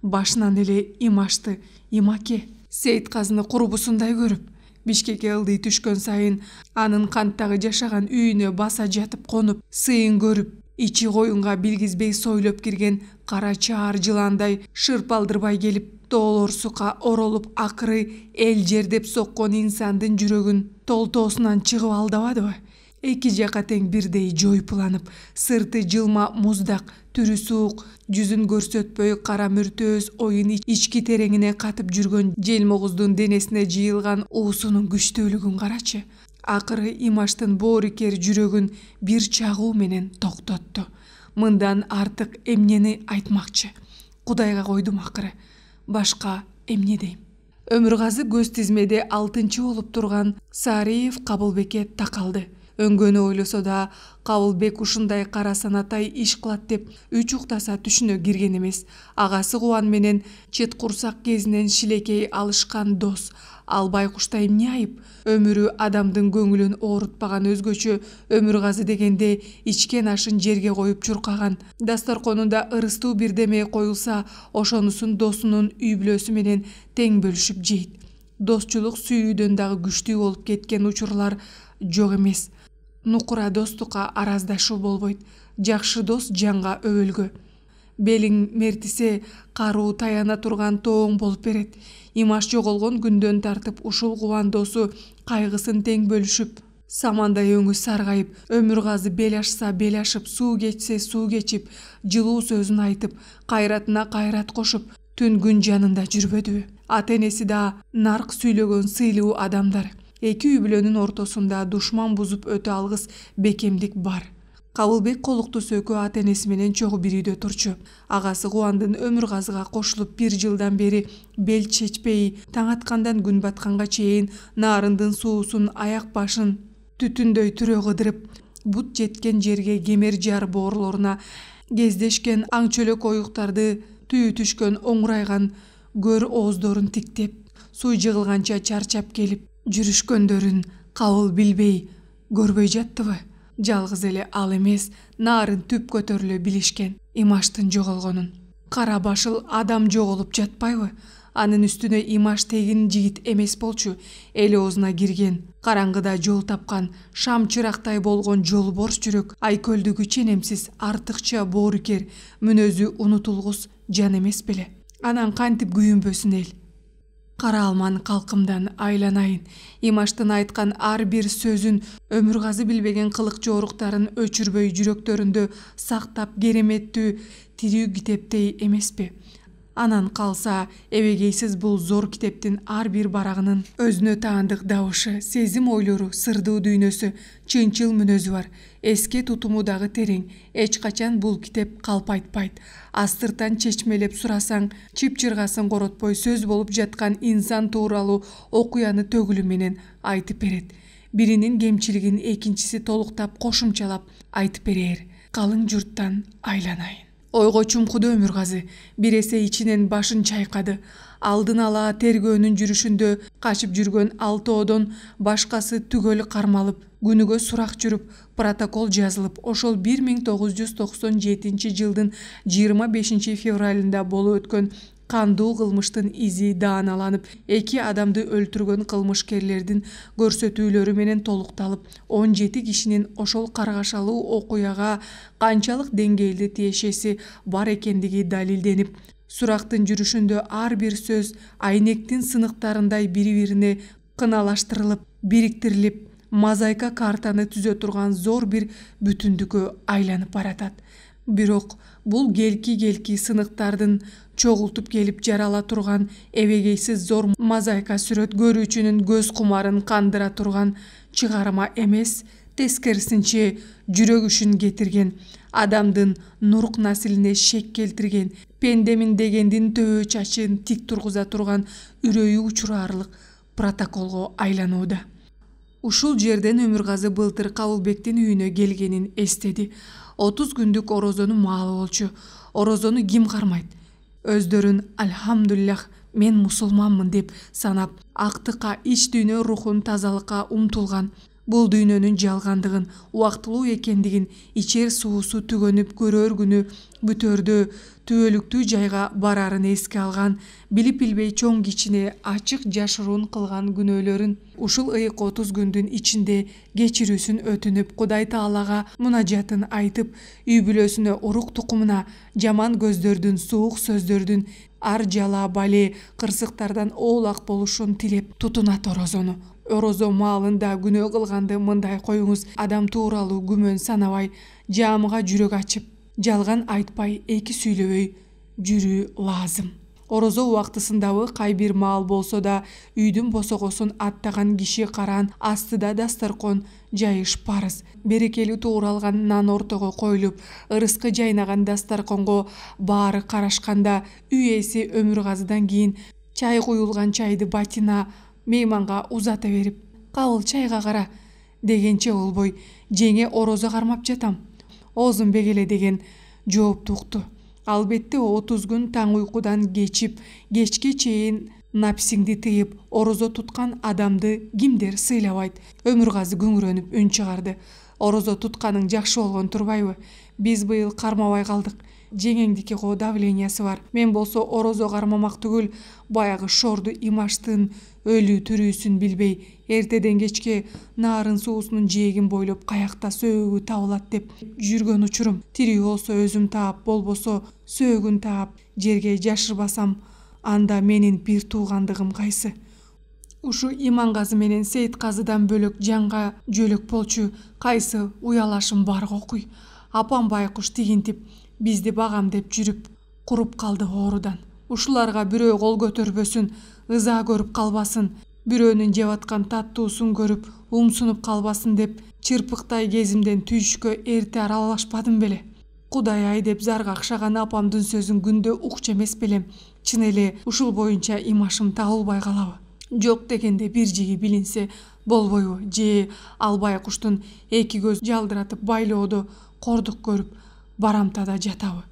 Башынан эле Имашты Имаке Сейитказыны курбусундай көрүп, Бишкекке ылдый түшкөн сайын анын канттагы жашаган үйүнө баса жатып конуп, сыйын көрүп, ичи коюнга билгизбей сойлоп кирген кара чаар жыландай шырпалдырбай келип, тоолорсука оролуп акыры эл жер деп соккон инсандын жүрөгүн толтоосунан чыгып алдабадыбы? Эки жака тең бирдей жойпуланып, сырты жылма муздак, түрү суук, жүзүн көрсөтпөй кара мүртөөс оюн ички тереңине катып жүргөн желмогуздун денесине жыйылган уусунун күчтүүлүгүн карачы. Акыры Имаштын боорукер жүрөгүн бир чагуу менен токтотту. Мындан артык эмнени айтмакчы? Кудайга койдум акыры. Башка эмне дейм? Өмүргазы көз тизмеде 6-чы болуп турган Саариев Кабылбекке такалды. Өңгөнү ойлосо да Кабылбек ушундай кара санатай иш кылат деп үч уктаса түшүнө кирген эмес. Агасы Кубан менен чет курсак кезинен шилекей алышкан дос. Ал байкушта эмне айып? Өмүрү адамдын көңүлүн оорутпаган өзгөчө Өмүргазы дегенде ичкен ашын жерге коюп чуркаган. Дасторконунда ырыстуу бирдеме коюлса, ошонусун досунун үй бүлөсү менен тең бөлүшүп жейт. Досчулук сүйүүдөн дагы күчтүү болуп кеткен учурлар жок эмес. Нукура достукка араздашуу болбойт. Жакшы дос жанга өбөлгө. Белиң мертисе каруу таяна турган тооң болуп берет. Имаш жоголгон күндөн тартып ушул Кубан досу кайгысын тең бөлүшүп, самандай өңү саргайып, Өмүргазы бел ашса бел ашып, суу кечсе суу кечип, жылуу сөзүн айтып, кайратына кайрат кошуп, түн күн жанында жүрбөдүбү? Ата-энеси да нарк сүйлөгөн сыйлуу адамдар. Эки үй бүлөнүн ортосунда душман бузуп өтө алгыс бекемдик бар. Кабылбек колукту сөкө ата-энеси менен чогуу бир үйдө турчу. Агасы Кубандын Өмүргазыга кошулуп 1 жылдан бери бел чечпей, таң аткандан күн батканга чейин нарындын суусун аяк башын түтүндөй түрө кыдырып, бут жеткен жерге кемер жар боорлоруна кездешкен аңчөлөк оюктарды түйү түшкөн оңурайган көр ооздорун тиктеп, суу жыгылганча чарчап келип, жүрүшкөндөрүн кабыл билбей, көрбөй жаттыбы? Жалгыз эле ал эмес, нарын түп көтөрүлө билишкен Имаштын жоголгонун. Кара башыл адам жоголуп жатпайбы? Анын үстүнө Имаш тегин жигит эмес болчу. Эл оозуна кирген, караңгыда жол тапкан, шам чырактай болгон жолборс жүрөк, айкөлдүгү ченемсиз, артыкча боорукер, мүнөзү унутулгус жан эмес беле? Анан кантип күйүнбөсүн эл? Кара алман калкымдан айланайын. Имаштын айткан ар бир сөзүн, Өмүргазы билбеген кылык жооруктарын өчүрбөй жүрөктөрүндө сактап кереметтүү тирүү китептей эмеспи? Анан калса, эбегейсиз бул зор китептин ар бир барагынын өзүнө таандык дабышы, сезим ойлору, сырдуу дүйнөсү, чынчыл мүнөзү бар. Эске тутуму дагы терең. Эч качан бул китеп калп айтпайт. Астыртан чечмелеп сурасаң, чып-чыргасын коротпой сөз болуп жаткан инсан тууралуу окуяны төгүлү менен айтып берет. Биринин кемчилигин экинчиси толуктап, кошумчалап айтып берер. Калың журттан айланайын. Ойго чумкуду Өмүргазы, бир эсе ичинен башын чайкады. Алдын ала тергөөнүн жүрүшүндө качып жүргөн 6оодон башкасы түгөл кармалып, күнүгө сурак жүрүп, протокол жазылып, ошол 1997 жылдын 25 февралында болуп өткөн кандуу кылмыштын изи дааналанып, 2 адамды өлтүргөн кылмышкерлердин көрсөтүүлөрү менен толукталып, 17 кишинин ошол каргашалуу окуяга канчалык деңгээлде тиешеси бар экендиги далилденип, сурактын жүрүшүндө ар бир сөз айнектин сыныктарындай бири-бирине кыналаштырылып, бириктирилип, мозаика картаны түзө турган зор бир бүтүндүккө айланып баратат. Бирок бул келки сыныктардын чогултуп келип жарала турган эбегейсиз зор мозаика сүрөт көрүүчүнүн көз кумарын кандыра турган чыгарма эмес, тескерисинче жүрөк ушун кетирген, адамдын нурук насилине шек келтирген, пендемин дегендин төбө чачын тик тургуза турган үрөйү учурарлык протоколго айланууда. Ушул жерден Өмүргазы былтыр Кабылбектин үйүнө келгенин эстеди. 30 күндүк орозону маалы болчу. Орозону ким кармайт? Өздөрүн альхамдулиллах мен мусулманмын деп санап, актыкка, ич дүйнө рухун тазалыкка умтулган, бул дүйнөнүн жалгандыгын, убактылуу экендигин, ичер суусу түгөнүп көрөр күнү бүтөрдө түбөлүктүү жайга барарын эске алган, билип билбей чоң кичине ачык жашыруун кылган күнөөлөрүн ушул ыйык 30 күндүн ичинде кечирүүсүн өтүнүп, Кудай Таалага мунажатын айтып, үй бүлөсүнө, урук тукумуна жаман көздөрдүн, суук сөздөрдүн, ар жала, бале, кырсыктардан оолак болушун тилеп тутунат орозону. Орозо маалында күнөө кылганды мындай коюңуз, адам тууралуу күмөн санабай, жаамыга жүрөк ачып, жалган айтпай, эки сүйлөбөй жүрүү лазым. Орозо убактысындабы кай бир маал болсо да үйдүн босогосун аттаган киши караан астыда дастаркон жайыш парыз. Берекелүү тууралган нан ортого коюлуп, ырыскы жайнаган дастарконго баары карашканда, үй ээси Өмүргазыдан кийин чай куюлган чайды Батина мейманга узата берип, "Кабыл чайга кара" дегенче болбой, "Жеңе орозо кармап жатам, оозунбек эле" деген жоопту укту. Албетте 30 күн таң уйкудан кечип, кечке чейин напсиңди тыйып, орозо туткан адамды кимдер сыйлабайт? Өмүргазы күңүрөнүп үн чыгарды. Орозо тутканың жакшы болгон турбайбы? Биз быйыл кармабай калдык. Жеңеңдики го давлениясы бар. Мен болсо орозо кармамак түгүл, баягы шорду имаштын өлүү түрүүсүн билбей, эртеден кечке наарын суусунун жээгин бойлоп каякта сөөгү табылат деп жүргөн учурум. Тирүү болсо өзүм таап, болбосо сөөгүн таап жерге жашырбасам, анда менин бир туугандыгым кайсы? Ушу Имангазы менен Сейитказыдан бөлөк жанга жөлөк болчу кайсы уялашым бар окуй. Апам байкуш тигинтип, бизди багам деп жүрүп, куруп калды оорудан. Ушуларга бирөө кол көтөрбөсүн, ыза көрүп калбасын, бирөөнүн жеп аткан таттуусун көрүп, умсунуп калбасын деп чырпыктай кезимден түйүшкө эрте аралашпадым беле. Кудай ай деп зар какшаган апамдын сөзүн күндө укчу эмес белем. Чын эле ушул боюнча имашым табылбай калабы? Жок дегенде бир жиги билинсе болбойбу? Же ал байкуштун эки көз жалдыратып байлоодо кордук көрүп барамтада жатабы?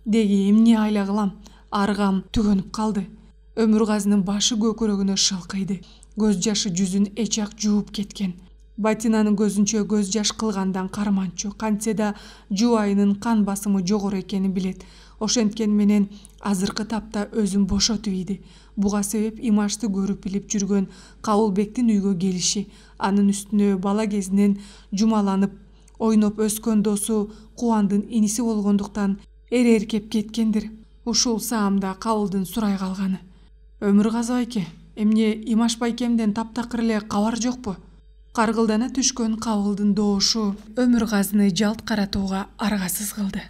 Деги эмне айла кылам? Аргам түгөнүп калды. Өмүргазынын башы көкүрөгүнө шылкыйды. Көз жашы жүзүн эчак жууп кеткен. Батинанын көзүнчө көз жаш кылгандан карманчу, кантсе да жубайынын кан басымы жогору экенин билет. Ошенткен менен азыркы тапта өзүн бошотуп ийди. Буга себеп имашты көрүп билип жүргөн Кабылбектин үйгө келиши, анын үстүнө бала кезинен жумаланып, ойноп өскөн досу Кубандын иниси болгондуктан эркеп кеткендир. Ушул саамда Кабылдын сурай калганы. Өмүргазы байке, эмне Имаш байкемден таптакыр эле кабар жокпу? Каргылдана түшкөн Кабылдын доошу Өмүргазыны жалт каратууга аргасыз кылды.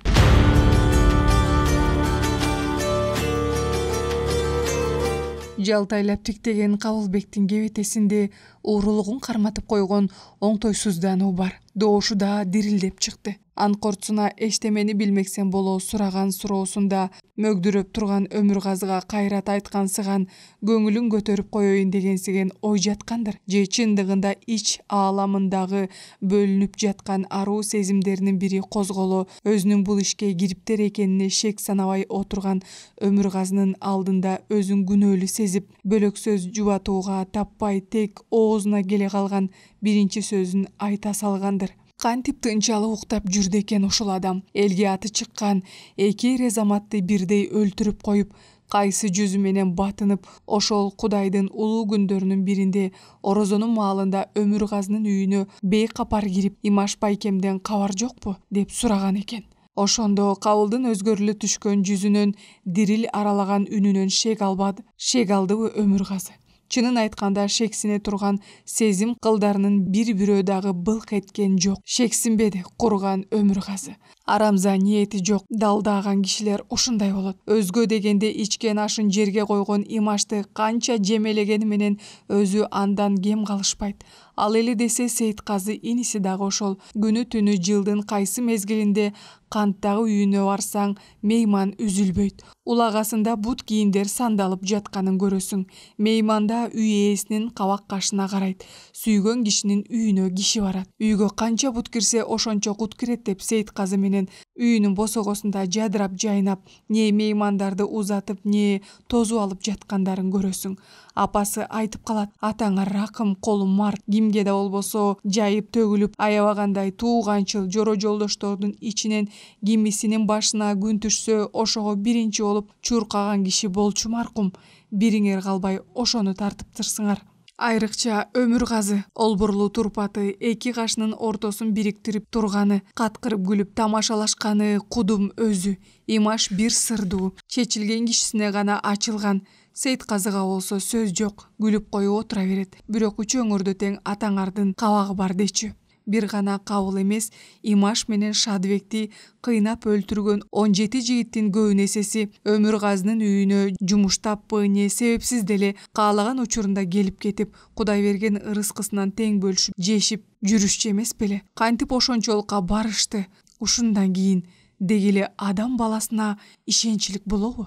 Жалтайлап тиктеген Кабылбектин кебетесинде уурулугун карматып койгон оңтойсуздануу бар. Доошу да дирилдеп чыкты. Анкорцуна эчтемени билмексен боло сураган суроосунда мөгдүрөп турган Өмүргазыга кайрат айткансыган көңүлүн көтөрүп коеюн дегенсиген ой жаткандыр. Же чындыгында ич ааламындагы бөлүнүп жаткан аруу сезимдеринин бири козголо, өзүнүн бул ишке кириптер экенине шек санабай отурган Өмүргазынын алдында өзүн күнөөлүү сезип, бөлөк сөз жубатууга таппай тек оозуна келе калган биринчи сөзүн айта салгандыр. Кантип тынчалып уктап жүрдү экен ушул адам? Элге аты чыккан эки эр азаматты бирдей өлтүрүп коюп, кайсы жүзү менен батынып, ошол Кудайдын улуу күндөрүнүн биринде орозонун маалында Өмүргазынын үйүнө бейкапар кирип, Имаш байкемден кабар жокпу деп сураган экен. Ошондо кабылдын өзгөрүлү түшкөн жүзүнөн, дирил аралаган үнүнөн шек алдыбы Өмүргазы. Чынын айтканда, шексине турган сезим кылдарынын бир-бирөө дагы былк эткен жок. Шексинбеди курган Өмүргазы. Арамза ниети жок далдаган кишилер ушундай болот. Өзгө дегенде ичкен ашын жерге койгон Имашты канча жемелегени менен өзү андан кем калышпайт. Ал эли десе Сейитказы иниси дагы ошол. Күнү түнү жылдын кайсы мезгилинде канттагы үйүнө барсаң, мейман үзүлбөйт. Улагасында бут кийимдер сандалып жатканын көрөсүң. Мейманда үй ээсинин кабак кашына карайт. Сүйгөн кишинин үйүнө киши барат. Үйгө канча бут кирсе ошончо кут кирет деп Сейитказы менен үйүнүн босогосунда жадырап жайнап, не меймандарды узатып, не тозуп алып жаткандарын көрөсүң. Апасы айтып калат: атаңа ракым, колум март, кимге да болбосо жайып төгүлүп аябагандай тууганчыл жоро жолдоштордун ичинен кимисинин башына күн түшсө, ошого биринчи болуп чуркаган киши болчу маркум. Бириңер калбай ошону тартыптырсыңар. Айрыкча Өмүргазы олбурлуу турпаты, эки кашынын ортосун бириктирип турганы, каткырып күлүп тамашалашканы кудум өзү. Имаш бир сырдуу, чечилген кишисине гана ачылган. Сейитказыга болсо сөз жок, күлүп коюп отура берет. Бирок үч өңүрдө тең атаңардын кабагы бар дечү. Бир гана кабыл эмес, Имаш менен Шадыбекти кыйнап өлтүргөн 17 жигиттин көбүнесеси Өмүргазынын үйүнө жумуштаппы, не себепсиз деле каалаган учурунда келип кетип, Кудай берген ырыскысынан тең бөлүшүп жешип жүрүшчү эмес беле. Кантип ошончолукка барышты? Ушундан кийин деги эле адам баласына ишенчилик болобу?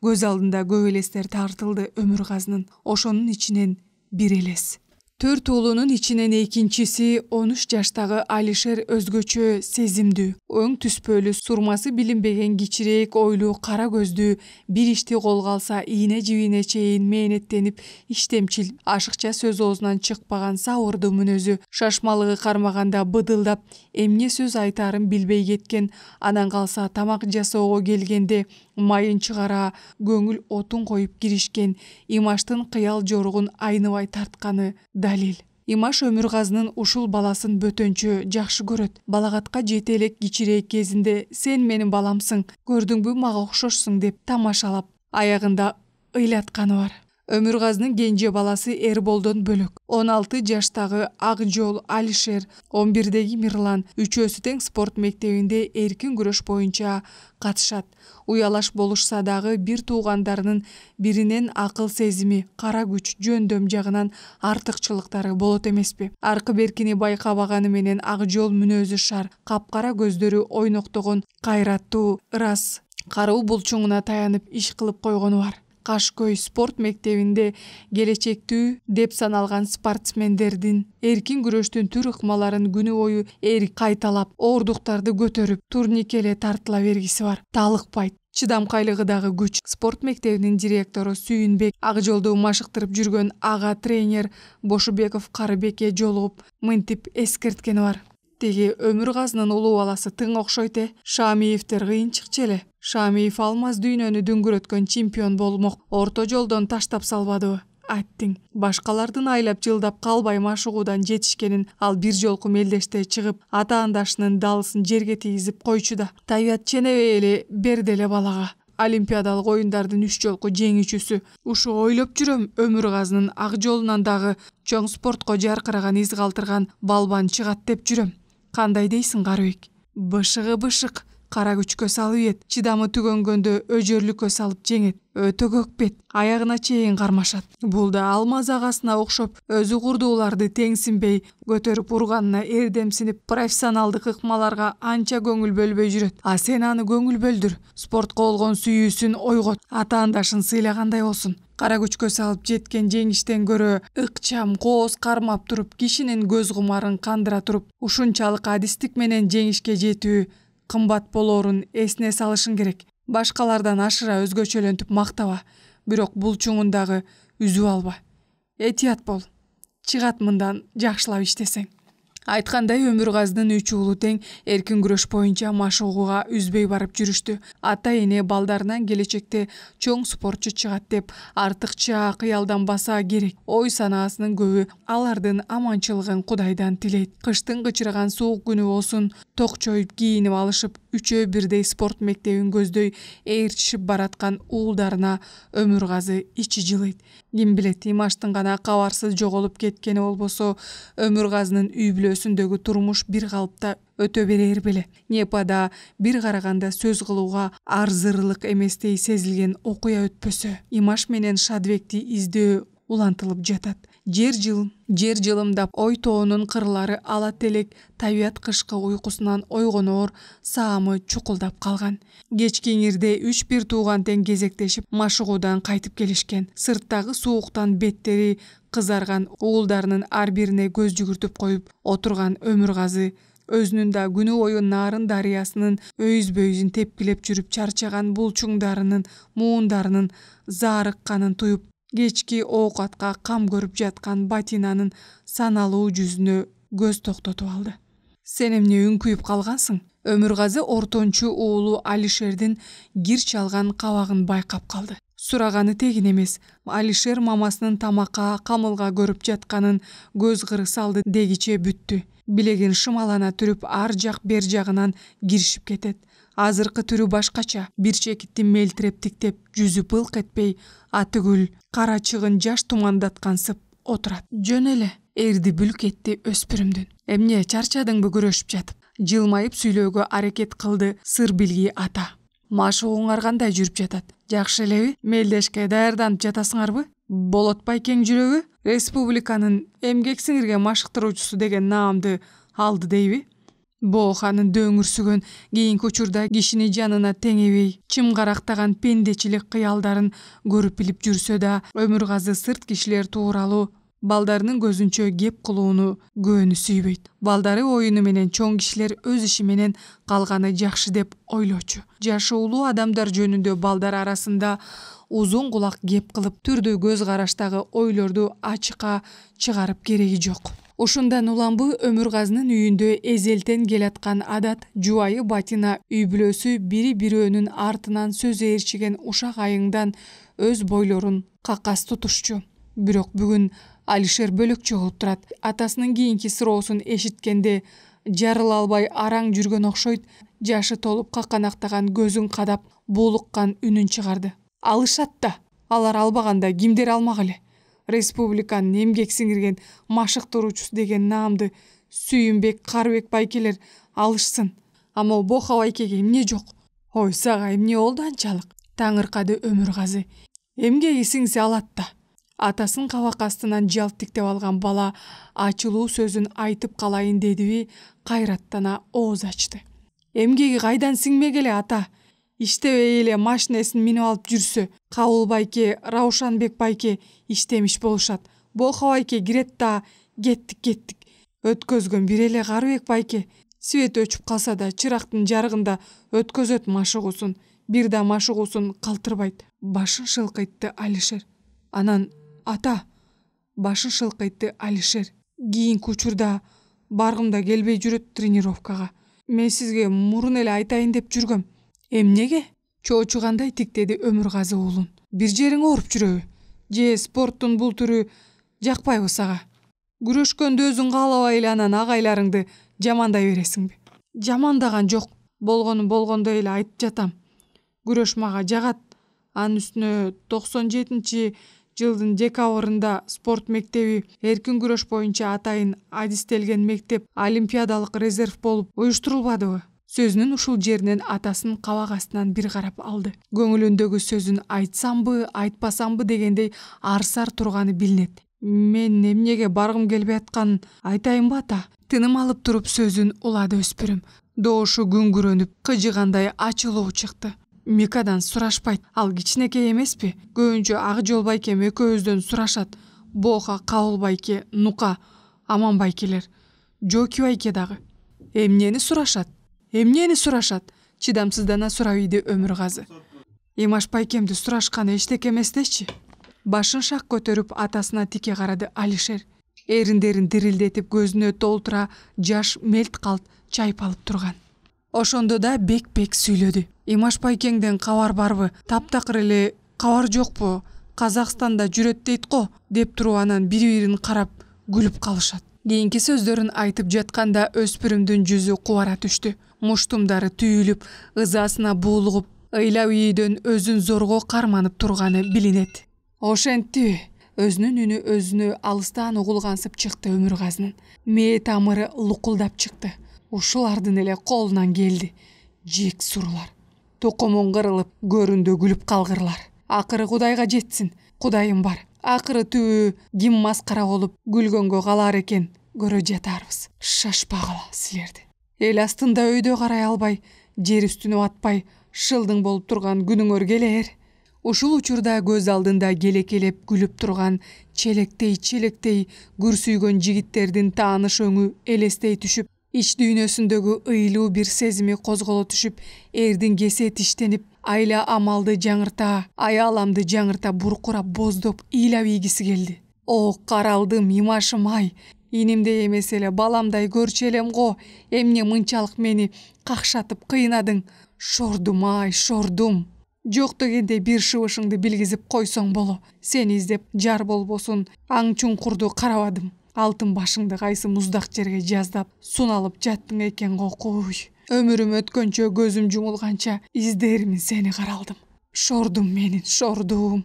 Көз алдында көп элестер тартылды Өмүргазынын. Ошонун ичинен бир элес. 4 уулунун ичинен экинчиси 13 жаштагы Алишер өзгөчө сезимдүү, өң түспөлүү, сурмасы билинбеген кичирээк ойлуу кара көздүү, бир ишти колго алса ийне жибине чейин мээнеттенип, иштемчил, ашыкча сөз оозунан чыкпаган сабырдуу мүнөзү, шашмалыгы кармаганда быдылдап, эмне сөз айтаарын билбей кеткен, анан калса тамак жасоого келгенде майын чыгара, көңүл отун коюп киришкен, Имаштын кыял жоругун айныбай тартканы далил. Имаш Өмүргазынын ушул баласын бөтөнчө жакшы көрөт. Балагатка жете элек кичирээк кезинде сен менин баламсың, көрдүңбү мага окшошсуң деп тамашалап, аягында ыйлатканы бар. Өмүргазынын кенже баласы Эрболдон бөлөк 16 жаштагы Акжол Алишер, 11-деги Мирлан үчөөсү тең спорт мектебинде эркин күрөш боюнча катышат. Уялаш болушса дагы бир туугандарынын биринен акыл сезими, кара күч, жөндөм жагынан артыкчылыктары болот эмеспи? Аркы беркини байкабаганы менен Акжол мүнөзү шар, капкара көздөрү ойноктогон, кайраттуу, ырас каруу булчуңуна таянып иш кылып койгону бар. Кашкөй спорт мектебинде келечектүү деп саналган спортсмендердин эркин күрөштүн түр ыкмаларын күнү бою эрк кайталап, оордуктарды көтөрүп, турникеле тартыла бергиси бар. Талыкпайт. Чыдамкайлыгы дагы күч. Спорт мектебинин директору Сүйүнбек Акжолду машыктырып жүргөн ага тренер Бошубеков Карыбекке жолугуп, мынтип эскерткени бар. Теги Өмүргазынын улуу баласы тың окшойт Шамиевдер кыйынчыкчы эле. Шамиев алмаз дүйнөнү дүңгүрөткөн чемпион болмок. Орто жолдон таштап салбадыбы? Аттиң. Башкалардын айлап жылдап калбай машыгуудан жетишкенин ал бир жолку мелдеште чыгып, ата-андашынын далысын жерге тийгизип койчу да. Табият ченебей эле берди эле балага. Олимпиадалык оюндардын 3 жолку жеңүүчүсү. Ушу ойлоп жүрөм, Өмүргазынын Акжолунан дагы чоң спортко жаркыраган из калтырган балбан чыгат деп жүрөм. Кандай дейсиң, Карыбек? Бышыгы, кара күчкө салып ет, чыдамы түгөнгөндө өжөрлүккө салып жеңет, өтө көкпет, аягына чейин кармашат. Бул да алмаз агасына окшоп, өзү курдууларды теңсинбей көтөрүп урганына эрдемсинип, профессионалдык ыкмаларга анча көңүл бөлбөй жүрөт. А сен аны көңүл бөлдүр, спортко болгон сүйүүсүн ойгот, ата-андашын сыйлагандай болсун. Кара күчкө салып жеткен жеңиштен көрө ыкчам, кооз кармап туруп, кишинин көз кумарын кандыра туруп, ушунчалык адистик менен жеңишке жетүү кымбат болоорун эсине салышың керек. Башкалардан ашыра өзгөчөлөнтүп мактаба, бирок булчуңун дагы үзүп алба. Этият бол. Чыгат мындан жакшылап иштесең. Айткандай Өмүргазынын 3 уулу тең эркин күрөш боюнча машыгууга үзбөй барып жүрүштү. Ата эне балдарынан келечекте чоң спортчу чыгат деп артыкча кыялданбаса керек. Ой санаасынын көбү алардын аманчылыгын Кудайдан тилейт. Кыштын кычыраган суук күнү болсун, токчоюп кийинип алышып, үчөө бирдей спорт мектебин көздөй ээрчишип бараткан уулдарына Өмүргазы ичи жылыйт. Ким билет, имаштын гана кабарсыз жоголуп кеткени болбосо, Өмүргазынын үй бүлөсүндөгү турмуш бир калыпта өтө берер беле. Непада бир караганда сөз кылууга арзырлык эместей сезилген окуя өтпөсө, Имаш менен Шадыбекти издөө улантылып жатат. Жер жылымдап ой тоонун кырлары ала телек табият кышкы уйкусунан ойгоноор саамы чукулдап калган. Кечки кеңирде 3-1 тууган тең кезектешип машыгуудан кайтып келишкен. Сырттагы сууктан беттери кызарган уулдарынын ар бирине көз жүгүртүп коюп отурган Өмүргазы өзүнүн да күнү бою Нарын дарыясынын өйүзбөйүзүн тепкилеп жүрүп чарчаган булчуңдарынын муундарынын заарыкканын туюп, кечки оокатка кам көрүп жаткан Батинанын саналуу жүзүнө көз токтотуп алды. Сен эмне үңкүйүп калгансың? Өмүргазы ортончу уулу Алишердин кир чалган кабагын байкап калды. Сураганы тегин эмес. Алишер мамасынын тамакка камылга көрүп жатканын көз кыры салды дегиче бүттү. Билегин шымалана түрүп ар жак бер жагынан киришип кетет. Азыркы түрү башкача. Бир чекитти мелтиреп тиктеп, жүзү пылк этпей, атыгүл кара чыгын жаш тумандаткансып отурат. Жөн эле, эрди бүлк этти өспүрүмдүн. Эмне чарчадыңбы күрөшүп жатып? Жылмайып сүйлөөгө аракет кылды сыр билги ата. Машыгууңар кандай жүрүп жатат? Жакшы элеби? Мелдешке даярданып жатасыңарбы? Болот Байкең жүрөгү республиканын эмгек сиңирген машыктыруучусу деген наамды алды дейби? Бооханын дөңүрсүгөн кийинки учурда кишини жанына теңебей, чымгарактаган пендечилик кыялдарын көрүп билип жүрсө да, Өмүргазы сырт кишилер тууралуу балдарынын көзүнчө кеп кылууну көөнү сүйбөйт. Балдары оюну менен чоң кишилер өз иши менен калганы жакшы деп ойлочу. Жашы улуу адамдар жөнүндө балдар арасында узун кулак кеп кылып, түрдүү көз караштагы ойлорду ачыкка чыгарып кереги жок. Ушундан уламбы Өмүргазынын үйүндө эзелтен келаткан адат жубайы Батина үй бүлөсү бири-бирөөнүн артынан сөз ээрчиген ушак айыңдан өз бойлорун какас тутушчу. Бирок бүгүн Алишер бөлөкчө болуп турат. Атасынын кийинки суроосун эшиткенде жарыла албай араң жүргөн окшойт. Жашы толуп каканактаган көзүн кадап, буулуккан үнүн чыгарды. Алышат да, алар албаганда кимдер алмак эле? Республиканын эмгек сиңирген машыктыруучусу деген наамды Сүйүнбек, Карыбек байкелер алышсын. Ама Боха байкеге эмне жок? Ой, сага эмне болду анчалык? Таңыркады Өмүргазы. Эмгеги сиңсе алат да. Атасын кабак астынан жалт тиктеп алган бала ачылуу сөзүн айтып калайын дедиби, кайраттана ооз ачты. Эмгеги кайдан сиңмегеле ата? Иштебей эле машинесин минип алып жүрсө, Кабыл байке, Раушанбек байке иштемиш болушат. Боха байке кирет да, кеттик. Өткөзгөн бир эле Карыбек байке. Свет өчүп калса да чырактын жарыгында өткөзөт машыгуусун. Бир да машыгуусун калтырбайт. Башын шылкыйтты Алишер. Анан ата, башын шылкыйтты Алишер. Кийинки учурда баргымда келбей жүрөт тренировкага. Мен сизге мурун эле айтайын деп жүргөм. Эмнеге? Чоочугандай тиктеди Өмүргазы уулун. Бир жериң ооруп жүрөбү? Же спорттун бул түрү жакпайбы сага? Күрөшкөндө өзүң каалабай эле анан агайларыңды жамандай бересиңби? Жамандаган жок. Болгондой эле айтып жатам. Күрөш мага жагат. Анын үстүнө 97-жылдын декабрында спорт мектеби эркин күрөш боюнча атайын адистелген мектеп олимпиадалык резерв болуп уюштурулбадыбы? Сөзүнүн ушул жеринен атасын кабак астынан бир карап алды. Көңүлүндөгү сөзүн айтсамбы, айтпасамбы дегендей арсар турганы билинет. Мен эмнеге баргым келбей атканын айтайынбы ата? Тыным алып туруп сөзүн улады өспүрүм. Доошу күңгүрөнүп, кыжыгандай ачылуу чыкты. Микадан сурашпайт. Ал кичинекей эмеспи? Көбүнчө Ак Жол байкем экөөбүздөн сурашат. Боха, Кабыл байке, Нука, Аман байкелер. Жоки байке дагы. Эмнени сурашат? Чыдамсыздана сурап ийди Өмүргазы. Имаш байкемди сурашканы эчтеке эмес дечи. Башын шак көтөрүп атасына тике карады Алишер. Эриндерин дирилдетип көзүнө толтура жаш мелт калт чайпалып турган. Ошондо да бек сүйлөдү. Имаш байкеңден кабар барбы? Таптакыр эле кабар жокпу? Казакстанда жүрөт дейт го, деп туруп анан бири-бирин карап күлүп калышат. Кийинки сөздөрүн айтып жатканда өспүрүмдүн жүзү кубара түштү. Муштумдары түйүлүп, ызасына буулугуп, ыйлап ийүүдөн өзүн зорго карманып турганы билинет. Ошентти. Өзүнүн үнү өзүнө алыстан угулгансып чыкты Өмүргазынын. Мээ тамыры лукулдап чыкты. Ушулардын эле колунан келди. Жек сурулар. Токомун кырылып, көрүндө күлүп калгырлар. Акыры Кудайга жетсин. Кудайым бар. Акыры түбү ким маскара болуп күлгөнгө калар экен, көрө жатарбыз. Шашпагыла силерди. Эл астында өйдө карай албай, жер үстүнө атпай, шылдың болуп турган күнүңөр келер. Ушул учурда көз алдында келекелеп күлүп турган челектей күрсүйгөн жигиттердин тааныш өңү элестей түшүп, ич дүйнөсүндөгү ыйлуу бир сезими козголо түшүп, эрдин кесе тиштенип, айла амалды жаңырта, аяламды жаңырта буркурап боздоп ыйлап ийгиси келди. О, каралдым, имашым ай, инимдей эмес эле баламдай көрчү элем го, эмне мынчалык мени какшатып кыйнадың? Шордум ай, шордум. Жок дегенде бир шыбышыңды билгизип койсоң боло. Сени издеп жар болбосун, аң чуңкурду карабадым. Алтын башыңды кайсы муздак жерге жаздап, суналып жаттың экен го куй. Өмүрүм өткөнчө, көзүм жумулганча издермин сени каралдым. Шордум менин, шордум.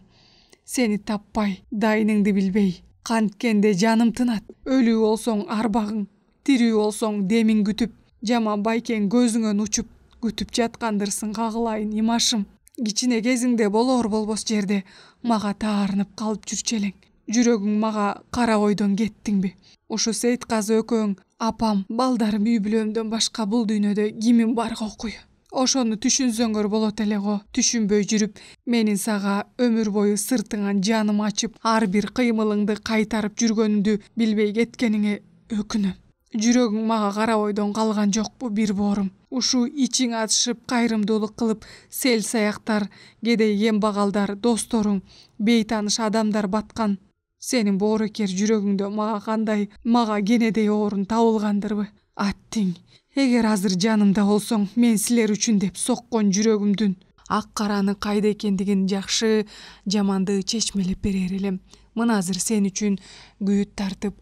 Сени таппай, дайныңды билбей, канткенде жаным тынат. Өлүү болсоң арбагың, тирүү болсоң демиң күтүп, жаман байкең көзүңөн учуп, күтүп жаткандырсың кагылайын имашым. Кичине кезиңде болор болбос жерде мага таарынып калып жүрчелең. Жүрөгүң мага кара ойдон кеттиңби? Ушу Сейитказы экөөң, апам, балдарым, үй бүлөмдөн башка бул дүйнөдө кимим бар го куй. Ошону түшүнсөңөр болот эле го. Түшүнбөй жүрүп, менин сага өмүр бою сыртыңан жаным ачып, ар бир кыймылыңды кайтарып жүргөнүңдү билбей кеткениңе өкүнөм. Жүрөгүң мага кара ойдон калган жокпу бир боорум? Ушу ичиң атышып, кайрымдуулук кылып, сел саяктар, кедей кембагалдар, досторуң, бейтааныш адамдар баткан. Сенин боорукер жүрөгүңдө мага кенедей орун табылгандырбы? Аттиң, эгер азыр жанымда болсоң, мен силер үчүн деп соккон жүрөгүмдүн ак караны кайда экендигин жакшы, жаманды чечмелеп берер элем. Мына азыр сен үчүн күйүт тартып,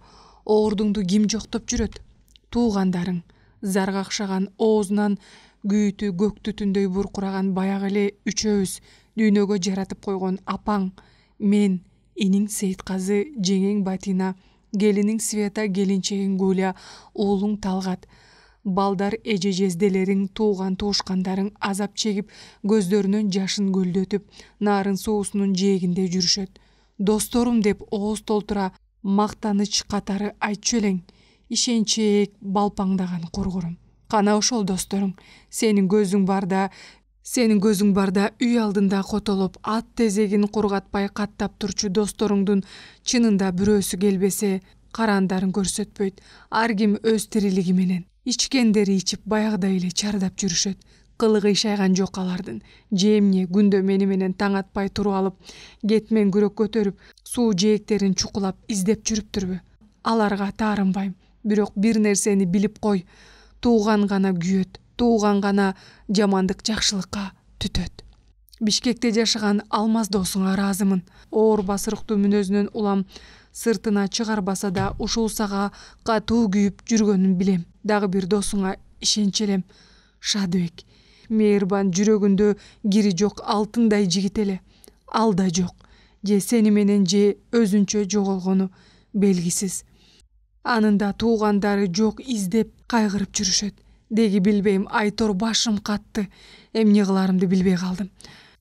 оордуңду ким жоктоп жүрөт? Туугандарың. Зарга акшаган оозунан күйүтү көк түтүндөй буркураган баягы эле үчөөбүз дүйнөгө жаратып койгон апаң, мен, иниң Сейитказы, жеңең Батина, келиниң Света, келинчегиң Гуля, уулуң Талгат, балдар эже жезделериң, тууган туушкандарың азап чегип, көздөрүнөн жашын көлдөтүп, нарын суусунун жээгинде жүрүшөт. Досторум деп ооз толтура мактаныч катары айтчу элең. Ишенчек балпаңдаган кургурум. Кана ошол досторуң, сенин көзүң барда үй алдында котолоп, ат тезегин кургатпай каттап турчу досторуңдун чынында бирөөсү келбесе, карандарын көрсөтпөйт. Ар ким өз тирилиги менен. Ичкендери ичип, баягыдай эле чардап жүрүшөт. Кылыгы ишайган жок алардын. Же эмне күндө мени менен таң атпай туруп алып, кетмен күрөк көтөрүп, суу жээктерин чукулап издеп жүрүптүрбү? Аларга таарынбайм. Бирок бир нерсени билип кой. Тууган гана күйөт, тууган гана жамандык жакшылыкка түтөт. Бишкекте жашаган алмаз досуңа ыраазымын. Оор басырыктуу мүнөзүнөн улам сыртына чыгарбаса да, ушул сага катуу күйүп жүргөнүн билем. Дагы бир досуңа ишенчелем. Шадыбек. Мээрбан, жүрөгүндө кири жок алтындай жигит эле. Алда жок. Же сени менен же өзүнчө жоголгону белгисиз. Анында туугандары жок издеп кайгырып жүрүшөт. Деги билбейм, айтор башым катты. Эмне кыларымды билбей калдым.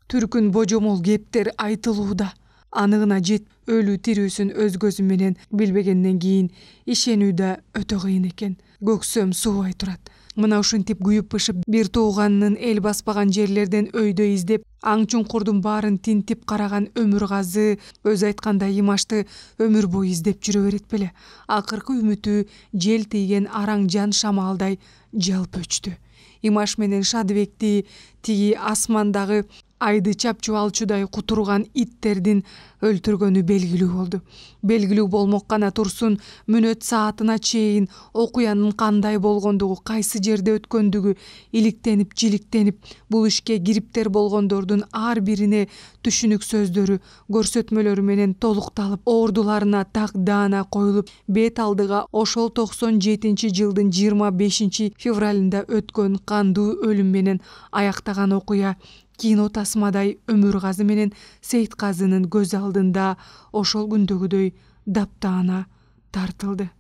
Түркүн божомол кептер айтылууда. Анығына жет, өлүү тирүүсүн өз көзүм менен билбегенден кийин ишенүү да өтө кыйын экен. Көксөм суубай турат. Мына ушинтип күйүп-пышып бир тууганынын эл баспаган жерлерден өйдө издеп, аң чуңкурдун баарын тинтип караган Өмүргазы өз айткандай Имашты өмүр бою издеп жүрө берет беле. Акыркы үмүтү жел тийген араң жан шамалдай жалп өчтү. Имаш менен Шадыбекти тиги асмандагы айды чапчып алчудай кутурган иттердин өлтүргөнү белгилүү болду. Белгилүү болмок гана турсун, мүнөт саатына чейин окуянын кандай болгондугу, кайсы жерде өткөндүгү иликтенип жиликтенип, бул ишке кириптер болгондордун ар бирине түшүнүк сөздөрү, көрсөтмөлөрү менен толукталып, ордуларына так даана коюлуп, бет алдыга ошол 97-жылдын 25-февралында өткөн кандуу өлүм менен аяктаган окуя кино тасмадай Өмүргазы менен Сейитказынын көз алдында ошол күндөгүдөй таптаана тартылды.